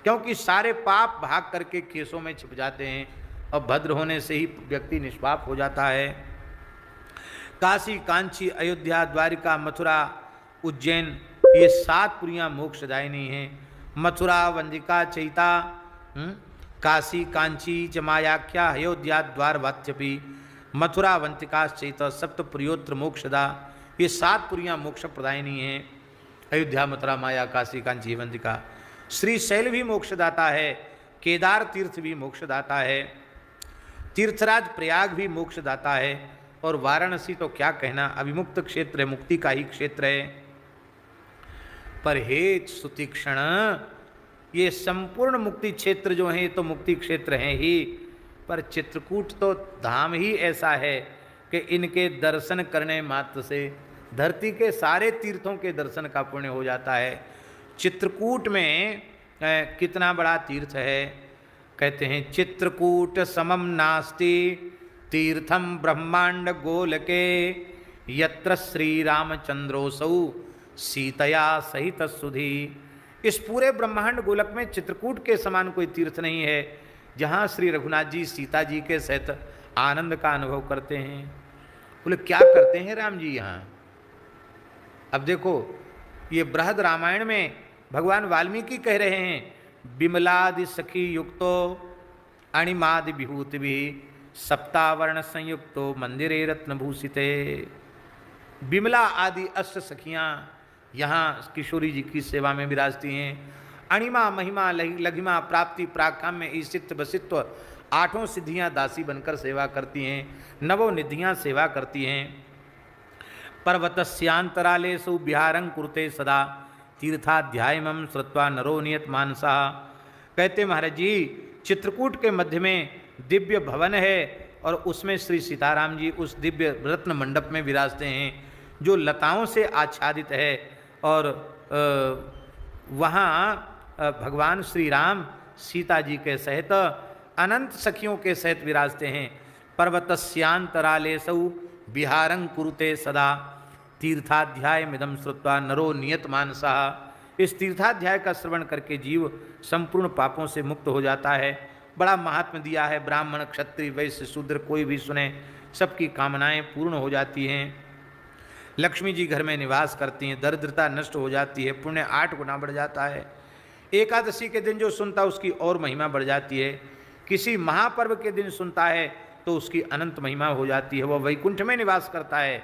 S1: क्योंकि सारे पाप भाग करके केसों में छिप जाते हैं, और भद्र होने से ही व्यक्ति निष्पाप हो जाता है। काशी, कांची, अयोध्या, द्वारिका, मथुरा, उज्जैन, ये 7 पुरियाँ मोक्षदायिनी हैं। मथुरा वंदिका चैता, काशी कांची च मायाख्या अयोध्या द्वार वाच्यपी मथुरा वंतिका चैता सप्तपुरियोत्र मोक्षदा। ये 7 पुरियाँ मोक्ष प्रदायिनी हैं। अयोध्या, मथुरा, माया, काशी, कांची, वंतिका। श्रीशैल भी मोक्षदाता है, केदार तीर्थ भी मोक्षदाता है, तीर्थराज प्रयाग भी मोक्षदाता है, और वाराणसी तो क्या कहना, अभिमुक्त क्षेत्र है, मुक्ति का ही क्षेत्र है। पर हे सुतीक्षण, ये संपूर्ण मुक्ति क्षेत्र जो है तो मुक्ति क्षेत्र हैं ही, पर चित्रकूट तो धाम ही ऐसा है कि इनके दर्शन करने मात्र से धरती के सारे तीर्थों के दर्शन का पुण्य हो जाता है। चित्रकूट में कितना बड़ा तीर्थ है। कहते हैं चित्रकूट समम नास्ति तीर्थम ब्रह्मांड गोलके यत्र श्री रामचंद्रोसौ सीतया सहित सुधी। इस पूरे ब्रह्मांड गोलक में चित्रकूट के समान कोई तीर्थ नहीं है, जहाँ श्री रघुनाथ जी सीता जी के सहित आनंद का अनुभव करते हैं। बोले क्या करते हैं राम जी यहाँ। अब देखो ये बृहद रामायण में भगवान वाल्मीकि कह रहे हैं, विमलादि सखी युक्तो अणिमादि विभूति भी सप्तावर्ण संयुक्तो मंदिरे रत्नभूषिते। विमला आदि अष्ट सखियाँ यहाँ किशोरी जी की सेवा में विराजती हैं। अणिमा महिमा लघिमा प्राप्ति प्राकाम्य ईशित्व वसित्व 8 सिद्धियाँ दासी बनकर सेवा करती हैं, 9 निधियाँ सेवा करती हैं। पर्वतस्यांतरालेषु विहारं कुरुते सदा तीर्थाध्यायमं श्रुत्वा नरो नियत मानसा। कहते महाराज जी चित्रकूट के मध्य में दिव्य भवन है, और उसमें श्री सीताराम जी उस दिव्य रत्न मंडप में विराजते हैं जो लताओं से आच्छादित है। और वहाँ भगवान श्री राम सीता जी के सहित अनंत सखियों के सहित विराजते हैं। पर्वतस्यांतरालेषु विहारं कुरुते सदा तीर्थाध्याय मिदम श्रुत्वा नरो नियत मानसा। इस तीर्थाध्याय का श्रवण करके जीव संपूर्ण पापों से मुक्त हो जाता है। बड़ा महात्म्य दिया है। ब्राह्मण क्षत्रिय वैश्य शूद्र कोई भी सुने, सबकी कामनाएं पूर्ण हो जाती हैं। लक्ष्मी जी घर में निवास करती हैं, दरिद्रता नष्ट हो जाती है, पुण्य 8 गुना बढ़ जाता है। एकादशी के दिन जो सुनता उसकी और महिमा बढ़ जाती है। किसी महापर्व के दिन सुनता है तो उसकी अनंत महिमा हो जाती है, वह वैकुंठ में निवास करता है।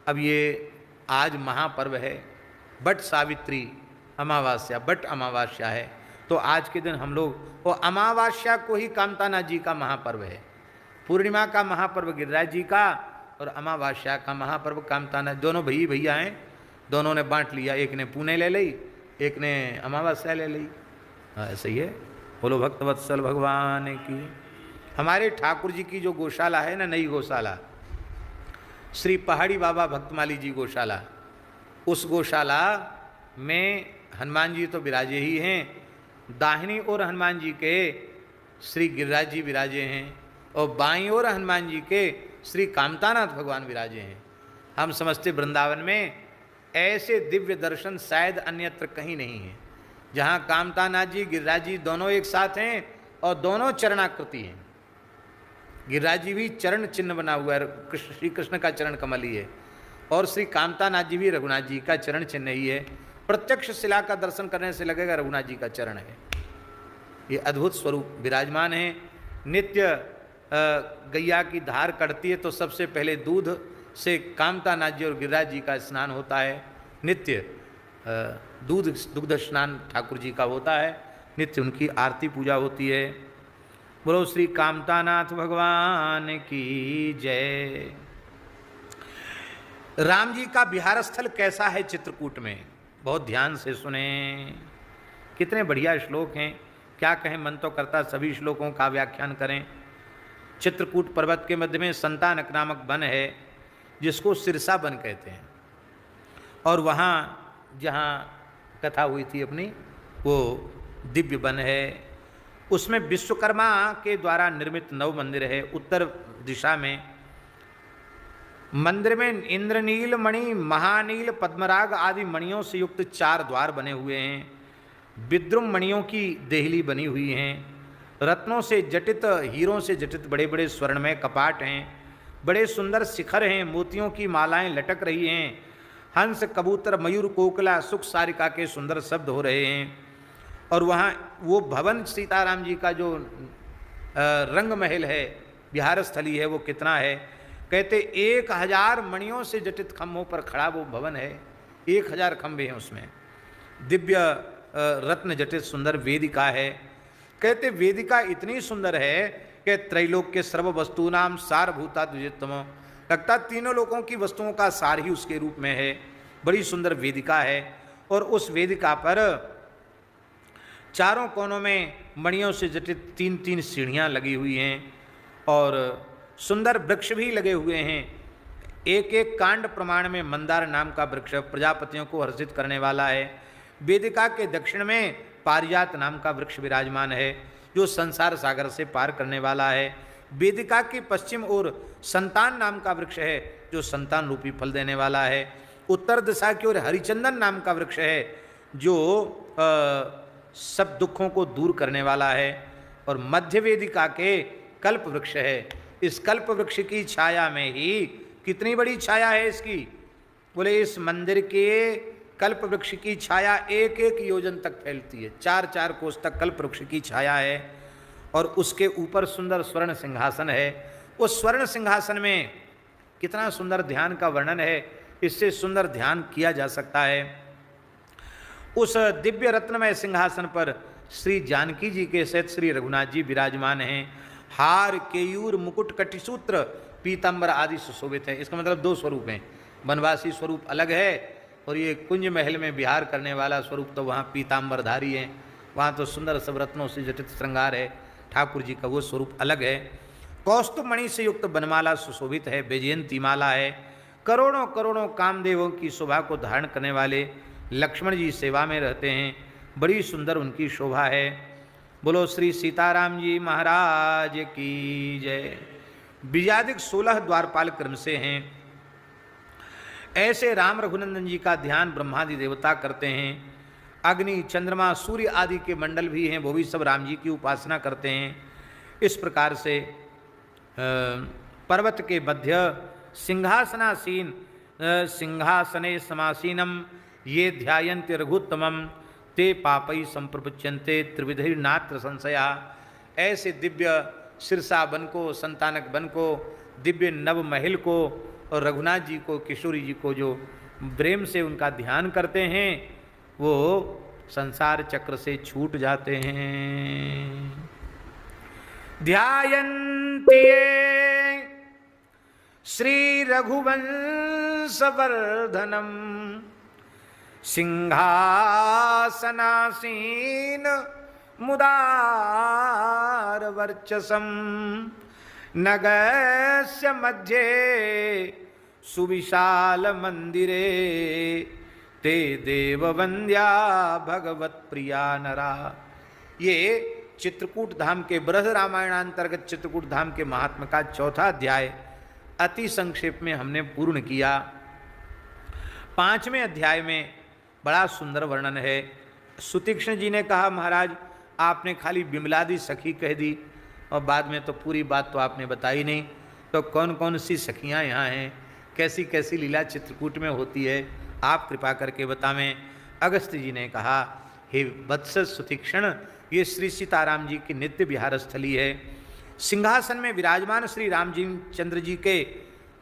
S1: अब ये आज महापर्व है, बट सावित्री अमावस्या, बट अमावस्या है, तो आज के दिन हम लोग वो अमावस्या को ही कामतानाथ जी का महापर्व है। पूर्णिमा का महापर्व गिरिराज जी का, और अमावस्या का महापर्व कामतानाथ। दोनों भैया हैं, दोनों ने बांट लिया, एक ने पुणे ले ली, एक ने अमावस्या ले ली। ऐसा ही है। बोलो भक्तवत्सल भगवान की। हमारे ठाकुर जी की जो गौशाला है ना, नई गौशाला, श्री पहाड़ी बाबा भक्तमाली जी गौशाला, उस गौशाला में हनुमान जी तो विराजे ही हैं, दाहिनी ओर हनुमान जी के श्री गिरिराज जी विराजे हैं, और बाईं ओर हनुमान जी के श्री कामतानाथ भगवान विराजे हैं। हम समझते वृंदावन में ऐसे दिव्य दर्शन शायद अन्यत्र कहीं नहीं है, जहाँ कामतानाथ जी गिरिराज जी दोनों एक साथ हैं और दोनों चरणाकृति हैं। गिरिराज जी भी चरण चिन्ह बना हुआ है, श्री कृष्ण का चरण कमल ही है, और श्री कामतानाथ जी भी रघुनाथ जी का चरण चिन्ह ही है। प्रत्यक्ष शिला का दर्शन करने से लगेगा रघुनाथ जी का चरण है। ये अद्भुत स्वरूप विराजमान है। नित्य गैया की धार कटती है तो सबसे पहले दूध से कामतानाथ जी और गिरिराज जी का स्नान होता है। नित्य दुग्ध स्नान ठाकुर जी का होता है, नित्य उनकी आरती पूजा होती है। बोलो श्री कामतानाथ भगवान की जय। राम जी का विहार स्थल कैसा है चित्रकूट में, बहुत ध्यान से सुने, कितने बढ़िया श्लोक हैं, क्या कहें, मन तो करता सभी श्लोकों का व्याख्यान करें। चित्रकूट पर्वत के मध्य में संतानक नामक वन है जिसको सिरसा वन कहते हैं, और वहाँ जहाँ कथा हुई थी अपनी वो दिव्य वन है। उसमें विश्वकर्मा के द्वारा निर्मित नव मंदिर है। उत्तर दिशा में मंदिर में इंद्रनील मणि, महानील, पद्मराग आदि मणियों से युक्त 4 द्वार बने हुए हैं। विद्रुम मणियों की देहली बनी हुई हैं। रत्नों से जटित, हीरों से जटित बड़े बड़े स्वर्णमय कपाट हैं। बड़े सुंदर शिखर हैं, मोतियों की मालाएं लटक रही हैं। हंस, कबूतर, मयूर, कोकिला, सुख सारिका के सुंदर शब्द हो रहे हैं। और वहाँ वो भवन सीताराम जी का जो रंग महल है, विहार स्थली है, वो कितना है, कहते 1000 मणियों से जटित खम्भों पर खड़ा वो भवन है। 1000 खम्भे हैं उसमें। दिव्य रत्न जटित सुंदर वेदिका है। कहते वेदिका इतनी सुंदर है कि त्रैलोक्य सर्व वस्तूनाम सारभूता द्विजितम, लगता तीनों लोगों की वस्तुओं का सार ही उसके रूप में है। बड़ी सुंदर वेदिका है, और उस वेदिका पर चारों कोनों में मणियों से जटित 3-3 सीढ़ियाँ लगी हुई हैं, और सुंदर वृक्ष भी लगे हुए हैं। एक एक कांड प्रमाण में मंदार नाम का वृक्ष प्रजापतियों को हर्षित करने वाला है। वेदिका के दक्षिण में पारिजात नाम का वृक्ष विराजमान है जो संसार सागर से पार करने वाला है। वेदिका की पश्चिम ओर संतान नाम का वृक्ष है जो संतान रूपी फल देने वाला है। उत्तर दिशा की ओर हरिचंदन नाम का वृक्ष है जो सब दुखों को दूर करने वाला है। और मध्य वेदिका के कल्प वृक्ष है। इस कल्प वृक्ष की छाया में ही, कितनी बड़ी छाया है इसकी, बोले इस मंदिर के कल्प वृक्ष की छाया 1-1 योजन तक फैलती है। 4-4 कोस तक कल्प वृक्ष की छाया है, और उसके ऊपर सुंदर स्वर्ण सिंहासन है। उस स्वर्ण सिंहासन में कितना सुंदर ध्यान का वर्णन है, इससे सुंदर ध्यान किया जा सकता है। उस दिव्य रत्नमय सिंहासन पर श्री जानकी जी के सहित श्री रघुनाथ जी विराजमान हैं। हार, केयूर, मुकुट, कटिसूत्र, पीताम्बर आदि सुशोभित है। इसका मतलब 2 स्वरूप हैं। वनवासी स्वरूप अलग है, और ये कुंज महल में विहार करने वाला स्वरूप तो वहाँ पीताम्बरधारी है। वहाँ तो सुंदर सब रत्नों से जटित श्रृंगार है ठाकुर जी का, वो स्वरूप अलग है। कौस्तुभ मणि से युक्त बनमाला सुशोभित है। वैजयंती माला है। करोड़ों करोड़ों कामदेवों की शोभा को धारण करने वाले लक्ष्मण जी सेवा में रहते हैं। बड़ी सुंदर उनकी शोभा है। बोलो श्री सीताराम जी महाराज की जय। बीजादिक 16 द्वारपाल क्रम से हैं। ऐसे राम रघुनंदन जी का ध्यान ब्रह्मादि देवता करते हैं। अग्नि, चंद्रमा, सूर्य आदि के मंडल भी हैं, वो भी सब राम जी की उपासना करते हैं। इस प्रकार से पर्वत के मध्य सिंहासनासीन सिंहासने समासीनम ये ध्यायन्ति रघुत्तमम ते पापई संप्रपुच्यन्ते त्रिविधिर्नात्र संशया। ऐसे दिव्य सिरसा वन को, संतानक वन को, दिव्य नव महल को और रघुनाथ जी को, किशोरी जी को जो प्रेम से उनका ध्यान करते हैं वो संसार चक्र से छूट जाते हैं। ध्यायन्ति श्री रघुवंशवर्धनम सिंहासनासीन मुदार वर्चसम नगस्य मध्ये सुविशाल मंदिरे ते देववंद्या भगवत प्रिया नरा। ये चित्रकूट धाम के बृहद रामायणांतर्गत चित्रकूट धाम के महात्मा का 4था अध्याय अति संक्षेप में हमने पूर्ण किया। 5वें अध्याय में बड़ा सुंदर वर्णन है। सुतीक्ष्ण जी ने कहा महाराज आपने खाली बिमलादी सखी कह दी, और बाद में तो पूरी बात तो आपने बताई नहीं। तो कौन कौन सी सखियाँ यहाँ हैं, कैसी कैसी लीला चित्रकूट में होती है, आप कृपा करके बतावें। अगस्त्य जी ने कहा, हे वत्स सुतीक्षण, ये श्री सीताराम जी की नित्य विहार स्थली है। सिंहासन में विराजमान श्री राम जी चंद्र जी के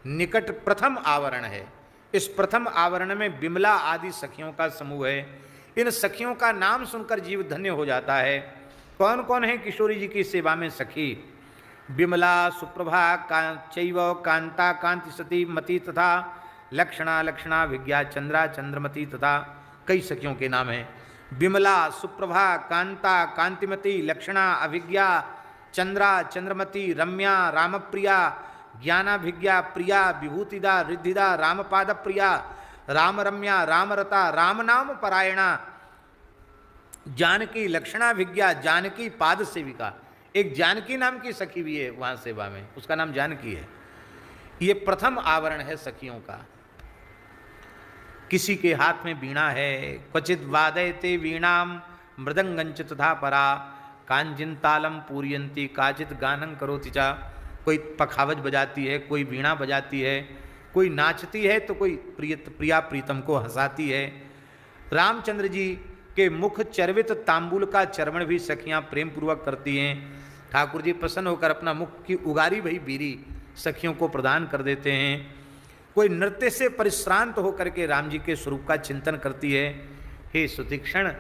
S1: निकट प्रथम आवरण है। इस प्रथम आवरण में बिमला आदि सखियों का समूह है। इन सखियों का नाम सुनकर जीव धन्य हो जाता है। कौन कौन है किशोरी जी की सेवा में सखी? बिमला, सुप्रभा, चैव कांता, कांति सती, मति तथा लक्षणा, लक्षणा, विज्ञा, चंद्रा, चंद्रमती तथा कई सखियों के नाम हैं। बिमला, सुप्रभा, कांता, कांतिमती, लक्षणा, अभिज्ञा, चंद्रा, चंद्रमती, रम्या, रामप्रिया, ज्ञानाभिज्ञा, प्रिया, विभूतिदा, रिद्धिदा, रामपाद प्रिया, रामरम्या, रामरता, राम नाम परायणा, जानकी, लक्षणाभिज्ञा, जानकी पाद सेविका। एक जानकी नाम की सखी भी है वहाँ सेवा में, उसका नाम जानकी है। ये प्रथम आवरण है सखियों का। किसी के हाथ में वीणा है, क्वचित वादयते वीणाम मृदंगंच तथा परा, कांजिन तालम पूरियंती, काचित गानन करोति चा। कोई पखावज बजाती है, कोई वीणा बजाती है, कोई नाचती है, तो कोई प्रिया प्रीतम को हंसाती है। रामचंद्र जी के मुख चर्वित तांबूल का चर्वण भी सखियां प्रेम पूर्वक करती हैं। ठाकुर जी प्रसन्न होकर अपना मुख की उगारी भई बीरी सखियों को प्रदान कर देते हैं। कोई नृत्य से परिश्रांत होकर के राम जी के स्वरूप का चिंतन करती है। हे सुतीक्षण,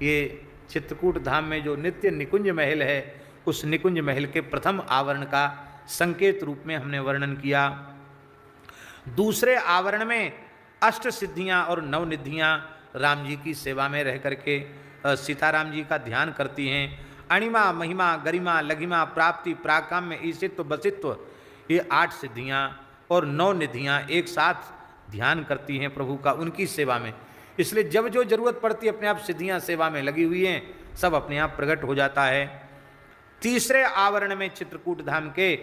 S1: ये चित्रकूट धाम में जो नित्य निकुंज महल है, उस निकुंज महल के प्रथम आवरण का संकेत रूप में हमने वर्णन किया। दूसरे आवरण में अष्ट सिद्धियां और नवनिधियां राम जी की सेवा में रह करके सीताराम जी का ध्यान करती हैं। अणिमा, महिमा, गरिमा, लघिमा, प्राप्ति, प्राकाम्य, ईशित्व, बसित्व, ये 8 सिद्धियां और 9 निधियां एक साथ ध्यान करती हैं प्रभु का उनकी सेवा में। इसलिए जब जो जरूरत पड़ती है अपने आप सिद्धियां सेवा में लगी हुई हैं, सब अपने आप प्रकट हो जाता है। तीसरे आवरण में चित्रकूट धाम के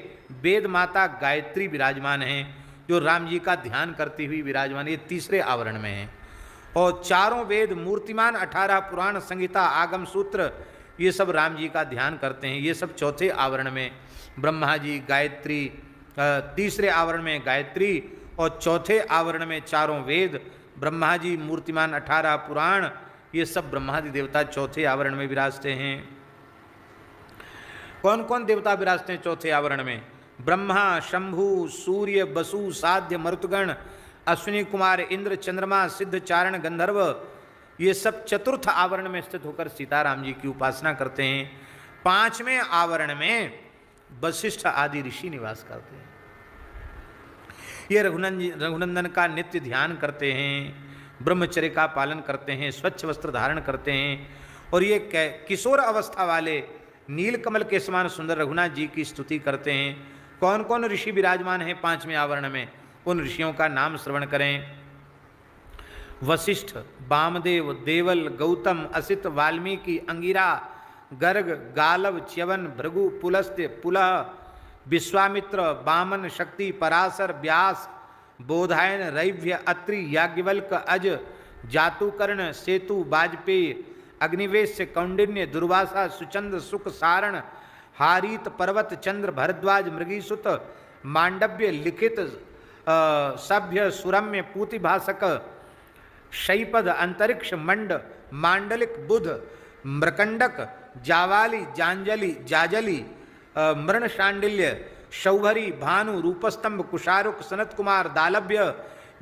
S1: वेद माता गायत्री विराजमान हैं, जो राम जी का ध्यान करती हुई विराजमान, ये तीसरे आवरण में है। और चारों वेद मूर्तिमान, 18 पुराण, संहिता, आगम सूत्र, ये सब राम जी का ध्यान करते हैं। ये सब चौथे आवरण में ब्रह्मा जी, गायत्री, तीसरे आवरण में गायत्री और चौथे आवरण में चारों वेद, ब्रह्मा जी, मूर्तिमान, 18 पुराण, ये सब ब्रह्मादि देवता चौथे आवरण में विराजते हैं। कौन कौन देवता विराजते हैं चौथे आवरण में? ब्रह्मा, शंभु, सूर्य, बसु, साध्य, मरुतगण, अश्विनी कुमार, इंद्र, चंद्रमा, सिद्ध, चारण, गंधर्व, ये सब चतुर्थ आवरण में स्थित होकर सीताराम जी की उपासना करते हैं। 5वें आवरण में वशिष्ठ आदि ऋषि निवास करते हैं। ये रघुनंदन का नित्य ध्यान करते हैं, ब्रह्मचर्य का पालन करते हैं, स्वच्छ वस्त्र धारण करते हैं और ये किशोर अवस्था वाले नीलकमल के समान सुंदर रघुनाथ जी की स्तुति करते हैं। कौन कौन ऋषि विराजमान हैं 5वें आवरण में, उन ऋषियों का नाम श्रवण करें। वशिष्ठ, वामदेव, देवल, गौतम, असित, वाल्मीकि, अंगिरा, गर्ग, गालव, च्यवन, भृगु, पुलस्त्य, पुलह, विश्वामित्र, वामन, शक्ति, पराशर, व्यास, बोधायन, रैव्य, अत्रि, याज्ञवल्क, अज, जातुकर्ण, सेतु, वाजपेयी, अग्निवेश, कौंडिन्य, दुर्वासा, सुचंद, सुख, सारण, हारीत, पर्वत, चंद्र, भरद्वाज, मृगीसुत, मांडव्य, लिखित, सभ्य, सुरम्य, पूतिभाषक, शैपद, अंतरिक्ष, मंड, मांडलिक, बुध, मृकंडक, जावाली, जांजलि, जाजली, मृण शांडिल्य, शौभरी, भानु, रूपस्तंभ, कुशारुक, सनत कुमार, दालभ्य,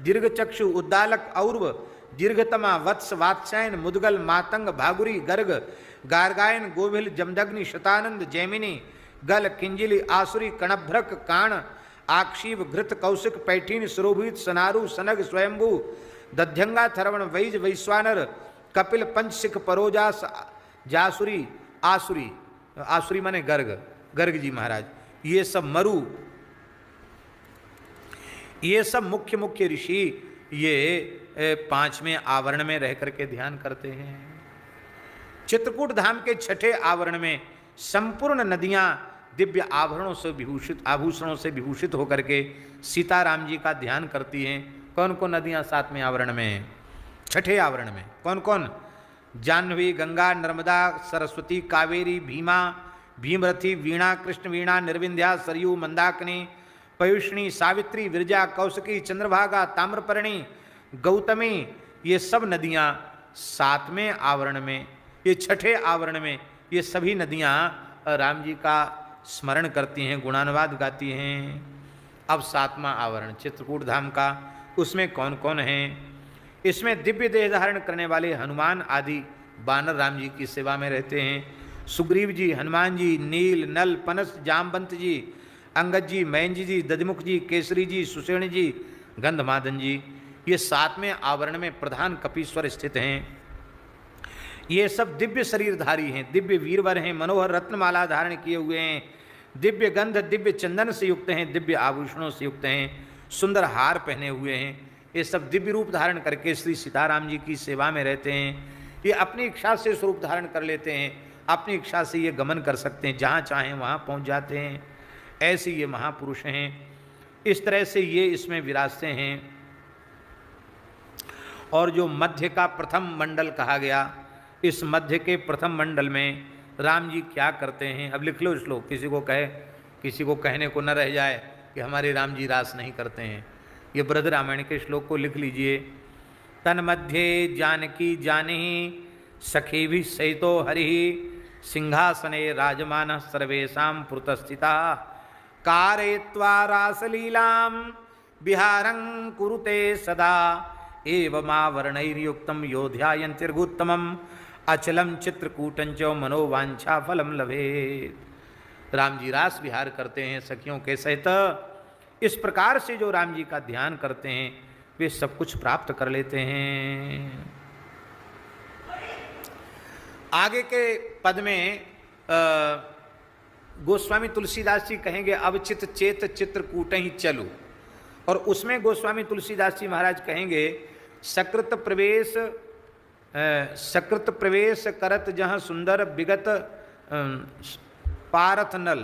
S1: दीर्घचक्षु, उद्दालक, और्व, दीर्घतमा, वत्स, वात्स्यायन, मुदगल, मातंग, भागुरी, गर्ग, गार्गायन, गोभिल, जमदग्नि, शतानंद, जैमिनी, गल, किंजिली, आसुरी, कणभ्रक, काण, आक्षीव, घृत, कौशिक, पैठीन, सुरोभित, सनारु, सनग, स्वयंभू, दध्यंगा, थरवण, वैज, वैश्वानर, कपिल, पंचशिख, परोजास, जासुरी, आसुरी, आसुरी माने गर्ग, गर्ग जी महाराज, ये सब मरु, ये सब मुख्य मुख्य ऋषि ये 5वें आवरण में रह करके ध्यान करते हैं। चित्रकूट धाम के 6ठे आवरण में संपूर्ण नदियां दिव्य आभूषणों से विभूषित होकर के सीताराम जी का ध्यान करती हैं। कौन कौन नदियां 7वें आवरण में हैं? 6ठे आवरण में कौन कौन? जाह्नवी, गंगा, नर्मदा, सरस्वती, कावेरी, भीमा, भीमरथी, वीणा, कृष्ण वीणा, निर्विंध्या, सरयू, मंदाकिनी, पयुष्णी, सावित्री, विरजा, कौशिकी, चंद्रभागा, ताम्रपर्णी, गौतमी, ये सब नदियाँ 7वें आवरण में, ये 6ठे आवरण में, ये सभी नदियाँ राम जी का स्मरण करती हैं, गुणानुवाद गाती हैं। अब 7वां आवरण चित्रकूट धाम का, उसमें कौन कौन हैं? इसमें दिव्य देह धारण करने वाले हनुमान आदि बानर राम जी की सेवा में रहते हैं। सुग्रीव जी, हनुमान जी, नील, नल, पनस, जामवंत जी, अंगद जी, मैंजी जी, दधिमुख जी, केसरी जी, सुषेण जी, गंधमादन जी, ये 7वें आवरण में प्रधान कपीश्वर स्थित हैं। ये सब दिव्य शरीरधारी हैं, दिव्य वीरवर हैं, मनोहर रत्नमाला धारण किए हुए हैं, दिव्य गंध, दिव्य चंदन से युक्त हैं, दिव्य आभूषणों से युक्त हैं, सुंदर हार पहने हुए हैं। ये सब दिव्य रूप धारण करके श्री सीताराम जी की सेवा में रहते हैं। ये अपनी इच्छा से स्वरूप धारण कर लेते हैं, अपनी इच्छा से ये गमन कर सकते हैं, जहाँ चाहें वहाँ पहुँच जाते हैं। ऐसे ये महापुरुष हैं। इस तरह से ये इसमें विराजते हैं। और जो मध्य का प्रथम मंडल कहा गया, इस मध्य के प्रथम मंडल में राम जी क्या करते हैं? अब लिख लो श्लोक, किसी को कहने को न रह जाए कि हमारे राम जी रास नहीं करते हैं। ये बृहद रामायण के श्लोक को लिख लीजिए। तन मध्य जानकी जानी सखी भी सहितो हरि सिंहासने राजमान सर्वेशा पुरतस्थिता कारयित्वा रासलीलां विहारं कुरुते सदा एवमावरणैर्युक्तं योध्यायन्तिर्गुत्तमम् अचलम चित्रकूटं च मनोवांछा फलम लभेत। राम जी रास विहार करते हैं सखियों के सहित। इस प्रकार से जो राम जी का ध्यान करते हैं वे सब कुछ प्राप्त कर लेते हैं। आगे के पद में गोस्वामी तुलसीदास जी कहेंगे अब चित चेत चित्रकूट ही चलो, और उसमें गोस्वामी तुलसीदास जी महाराज कहेंगे सकृत प्रवेश करत जहाँ सुंदर विगत पारथ नल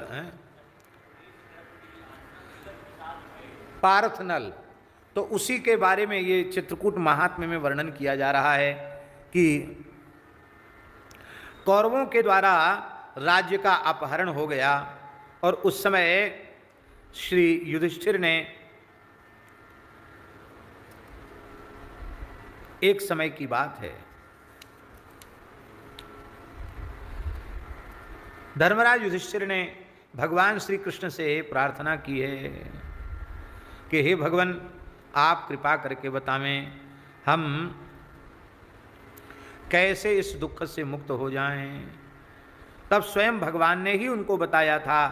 S1: पारथ नल। तो उसी के बारे में ये चित्रकूट महात्म्य में वर्णन किया जा रहा है कि कौरवों के द्वारा राज्य का अपहरण हो गया और उस समय श्री युधिष्ठिर ने एक समय की बात है, धर्मराज युधिष्ठिर ने भगवान श्री कृष्ण से प्रार्थना की है कि हे भगवान आप कृपा करके बतावें हम कैसे इस दुख से मुक्त हो जाएं। तब स्वयं भगवान ने ही उनको बताया था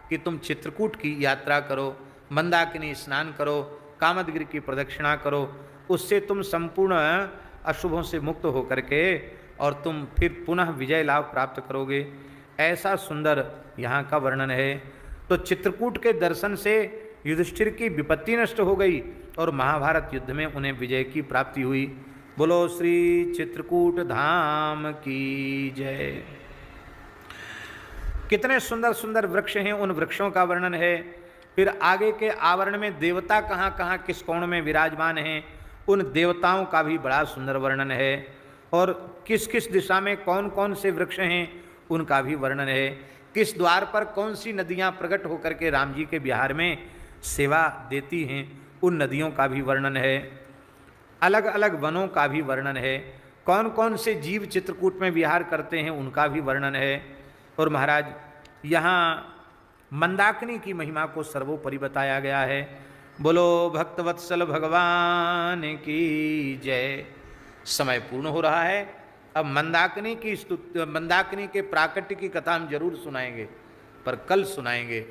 S1: कि तुम चित्रकूट की यात्रा करो, मंदाकिनी स्नान करो, कामदगिरि की प्रदक्षिणा करो, उससे तुम संपूर्ण अशुभों से मुक्त होकर के और तुम फिर पुनः विजय लाभ प्राप्त करोगे। ऐसा सुंदर यहाँ का वर्णन है। तो चित्रकूट के दर्शन से युधिष्ठिर की विपत्ति नष्ट हो गई और महाभारत युद्ध में उन्हें विजय की प्राप्ति हुई। बोलो श्री चित्रकूट धाम की जय। कितने सुंदर सुंदर वृक्ष हैं, उन वृक्षों का वर्णन है। फिर आगे के आवरण में देवता कहाँ कहाँ किस कोण में विराजमान हैं, उन देवताओं का भी बड़ा सुंदर वर्णन है। और किस किस दिशा में कौन कौन से वृक्ष हैं उनका भी वर्णन है। किस द्वार पर कौन सी नदियाँ प्रकट होकर के राम जी के बिहार में सेवा देती हैं, उन नदियों का भी वर्णन है। अलग अलग वनों का भी वर्णन है। कौन कौन से जीव चित्रकूट में विहार करते हैं उनका भी वर्णन है। और महाराज यहाँ मंदाकिनी की महिमा को सर्वोपरि बताया गया है। बोलो भक्तवत्सल भगवान की जय। समय पूर्ण हो रहा है। अब मंदाकिनी की मंदाकिनी के प्राकट्य की कथा हम जरूर सुनाएंगे, पर कल सुनाएंगे।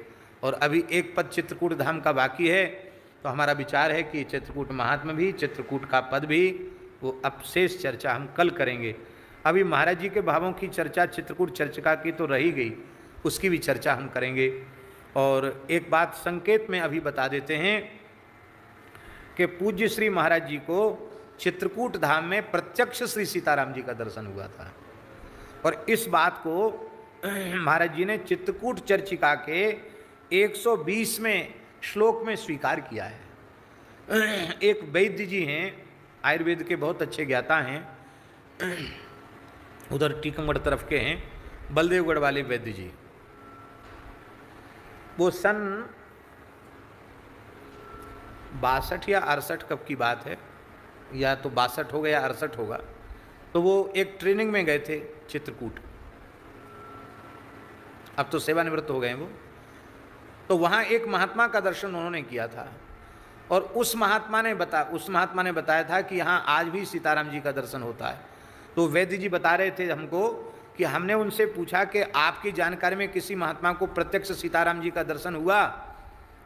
S1: और अभी एक पद चित्रकूट धाम का बाकी है, तो हमारा विचार है कि चित्रकूट महात्म्य भी, चित्रकूट का पद भी, वो अपशेष चर्चा हम कल करेंगे। अभी महाराज जी के भावों की चर्चा चित्रकूट चर्चिका की तो रही गई, उसकी भी चर्चा हम करेंगे। और एक बात संकेत में अभी बता देते हैं कि पूज्य श्री महाराज जी को चित्रकूट धाम में प्रत्यक्ष श्री सीताराम जी का दर्शन हुआ था। और इस बात को महाराज जी ने चित्रकूट चर्चिका के 120वें श्लोक में स्वीकार किया है। एक वैद्य जी हैं, आयुर्वेद के बहुत अच्छे ज्ञाता हैं, उधर टीकमगढ़ तरफ के हैं, बलदेवगढ़ वाले वैद्य जी, वो सन 62 या 68 कब की बात है, या तो 62 होगा या 68 होगा। तो वो एक ट्रेनिंग में गए थे चित्रकूट, अब तो सेवानिवृत्त हो गए वो। तो वहाँ एक महात्मा का दर्शन उन्होंने किया था, और उस महात्मा ने बताया था कि यहाँ आज भी सीताराम जी का दर्शन होता है। तो वैद्य जी बता रहे थे हमको कि हमने उनसे पूछा कि आपकी जानकारी में किसी महात्मा को प्रत्यक्ष सीताराम जी का दर्शन हुआ?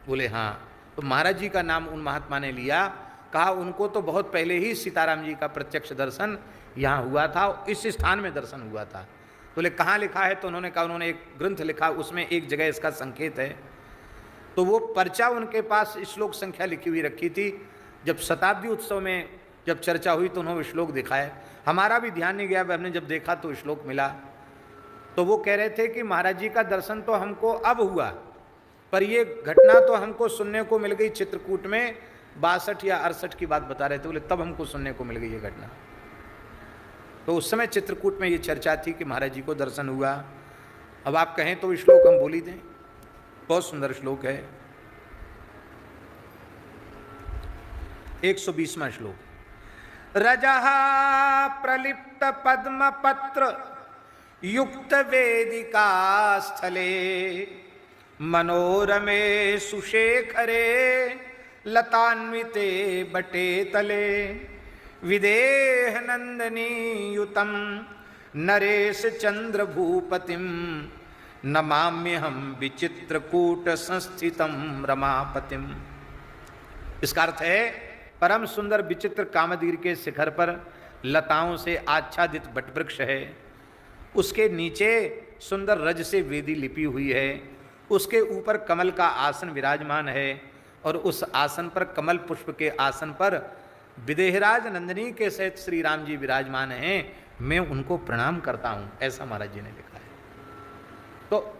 S1: बोले हाँ। तो महाराज जी का नाम उन महात्मा ने लिया, कहा उनको तो बहुत पहले ही सीताराम जी का प्रत्यक्ष दर्शन यहाँ हुआ था, इस स्थान में दर्शन हुआ था। बोले कहाँ लिखा है? तो उन्होंने कहा उन्होंने एक ग्रंथ लिखा, उसमें एक जगह इसका संकेत है। तो वो पर्चा उनके पास श्लोक संख्या लिखी हुई रखी थी। जब शताब्दी उत्सव में जब चर्चा हुई तो उन्होंने श्लोक दिखाया, हमारा भी ध्यान नहीं गया, हमने जब देखा तो श्लोक मिला। तो वो कह रहे थे कि महाराज जी का दर्शन तो हमको अब हुआ, पर ये घटना तो हमको सुनने को मिल गई चित्रकूट में 62 या 68 की बात बता रहे थे। बोले तब हमको सुनने को मिल गई ये घटना। तो उस समय चित्रकूट में ये चर्चा थी कि महाराज जी को दर्शन हुआ। अब आप कहें तो श्लोक हम बोल ही दें, बहुत सुंदर श्लोक है, 120वां श्लोक। रजः प्रलिप्त पद्म पत्र युक्त वेदिका स्थले मनोरमे सुशेखरे लतान्विते बटे तले विदेह नंदनी युतम नरेश चंद्र भूपतिम नमाम्यहम विचित्रकूट संस्थितम रमापतिम। इसका अर्थ है परम सुंदर विचित्र कामदगिरि के शिखर पर लताओं से आच्छादित वटवृक्ष है, उसके नीचे सुंदर रज से वेदी लिपी हुई है, उसके ऊपर कमल का आसन विराजमान है, और उस आसन पर कमल पुष्प के आसन पर विदेहराज नंदिनी के सहित श्री राम जी विराजमान हैं। मैं उनको प्रणाम करता हूँ, ऐसा महाराज जी ने लिखा है। तो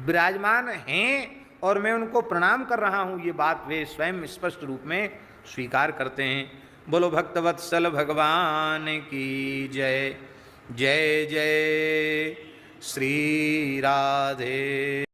S1: विराजमान हैं और मैं उनको प्रणाम कर रहा हूँ, ये बात वे स्वयं स्पष्ट रूप में स्वीकार करते हैं। बोलो भक्तवत्सल भगवान की जय। जय जय श्री राधे।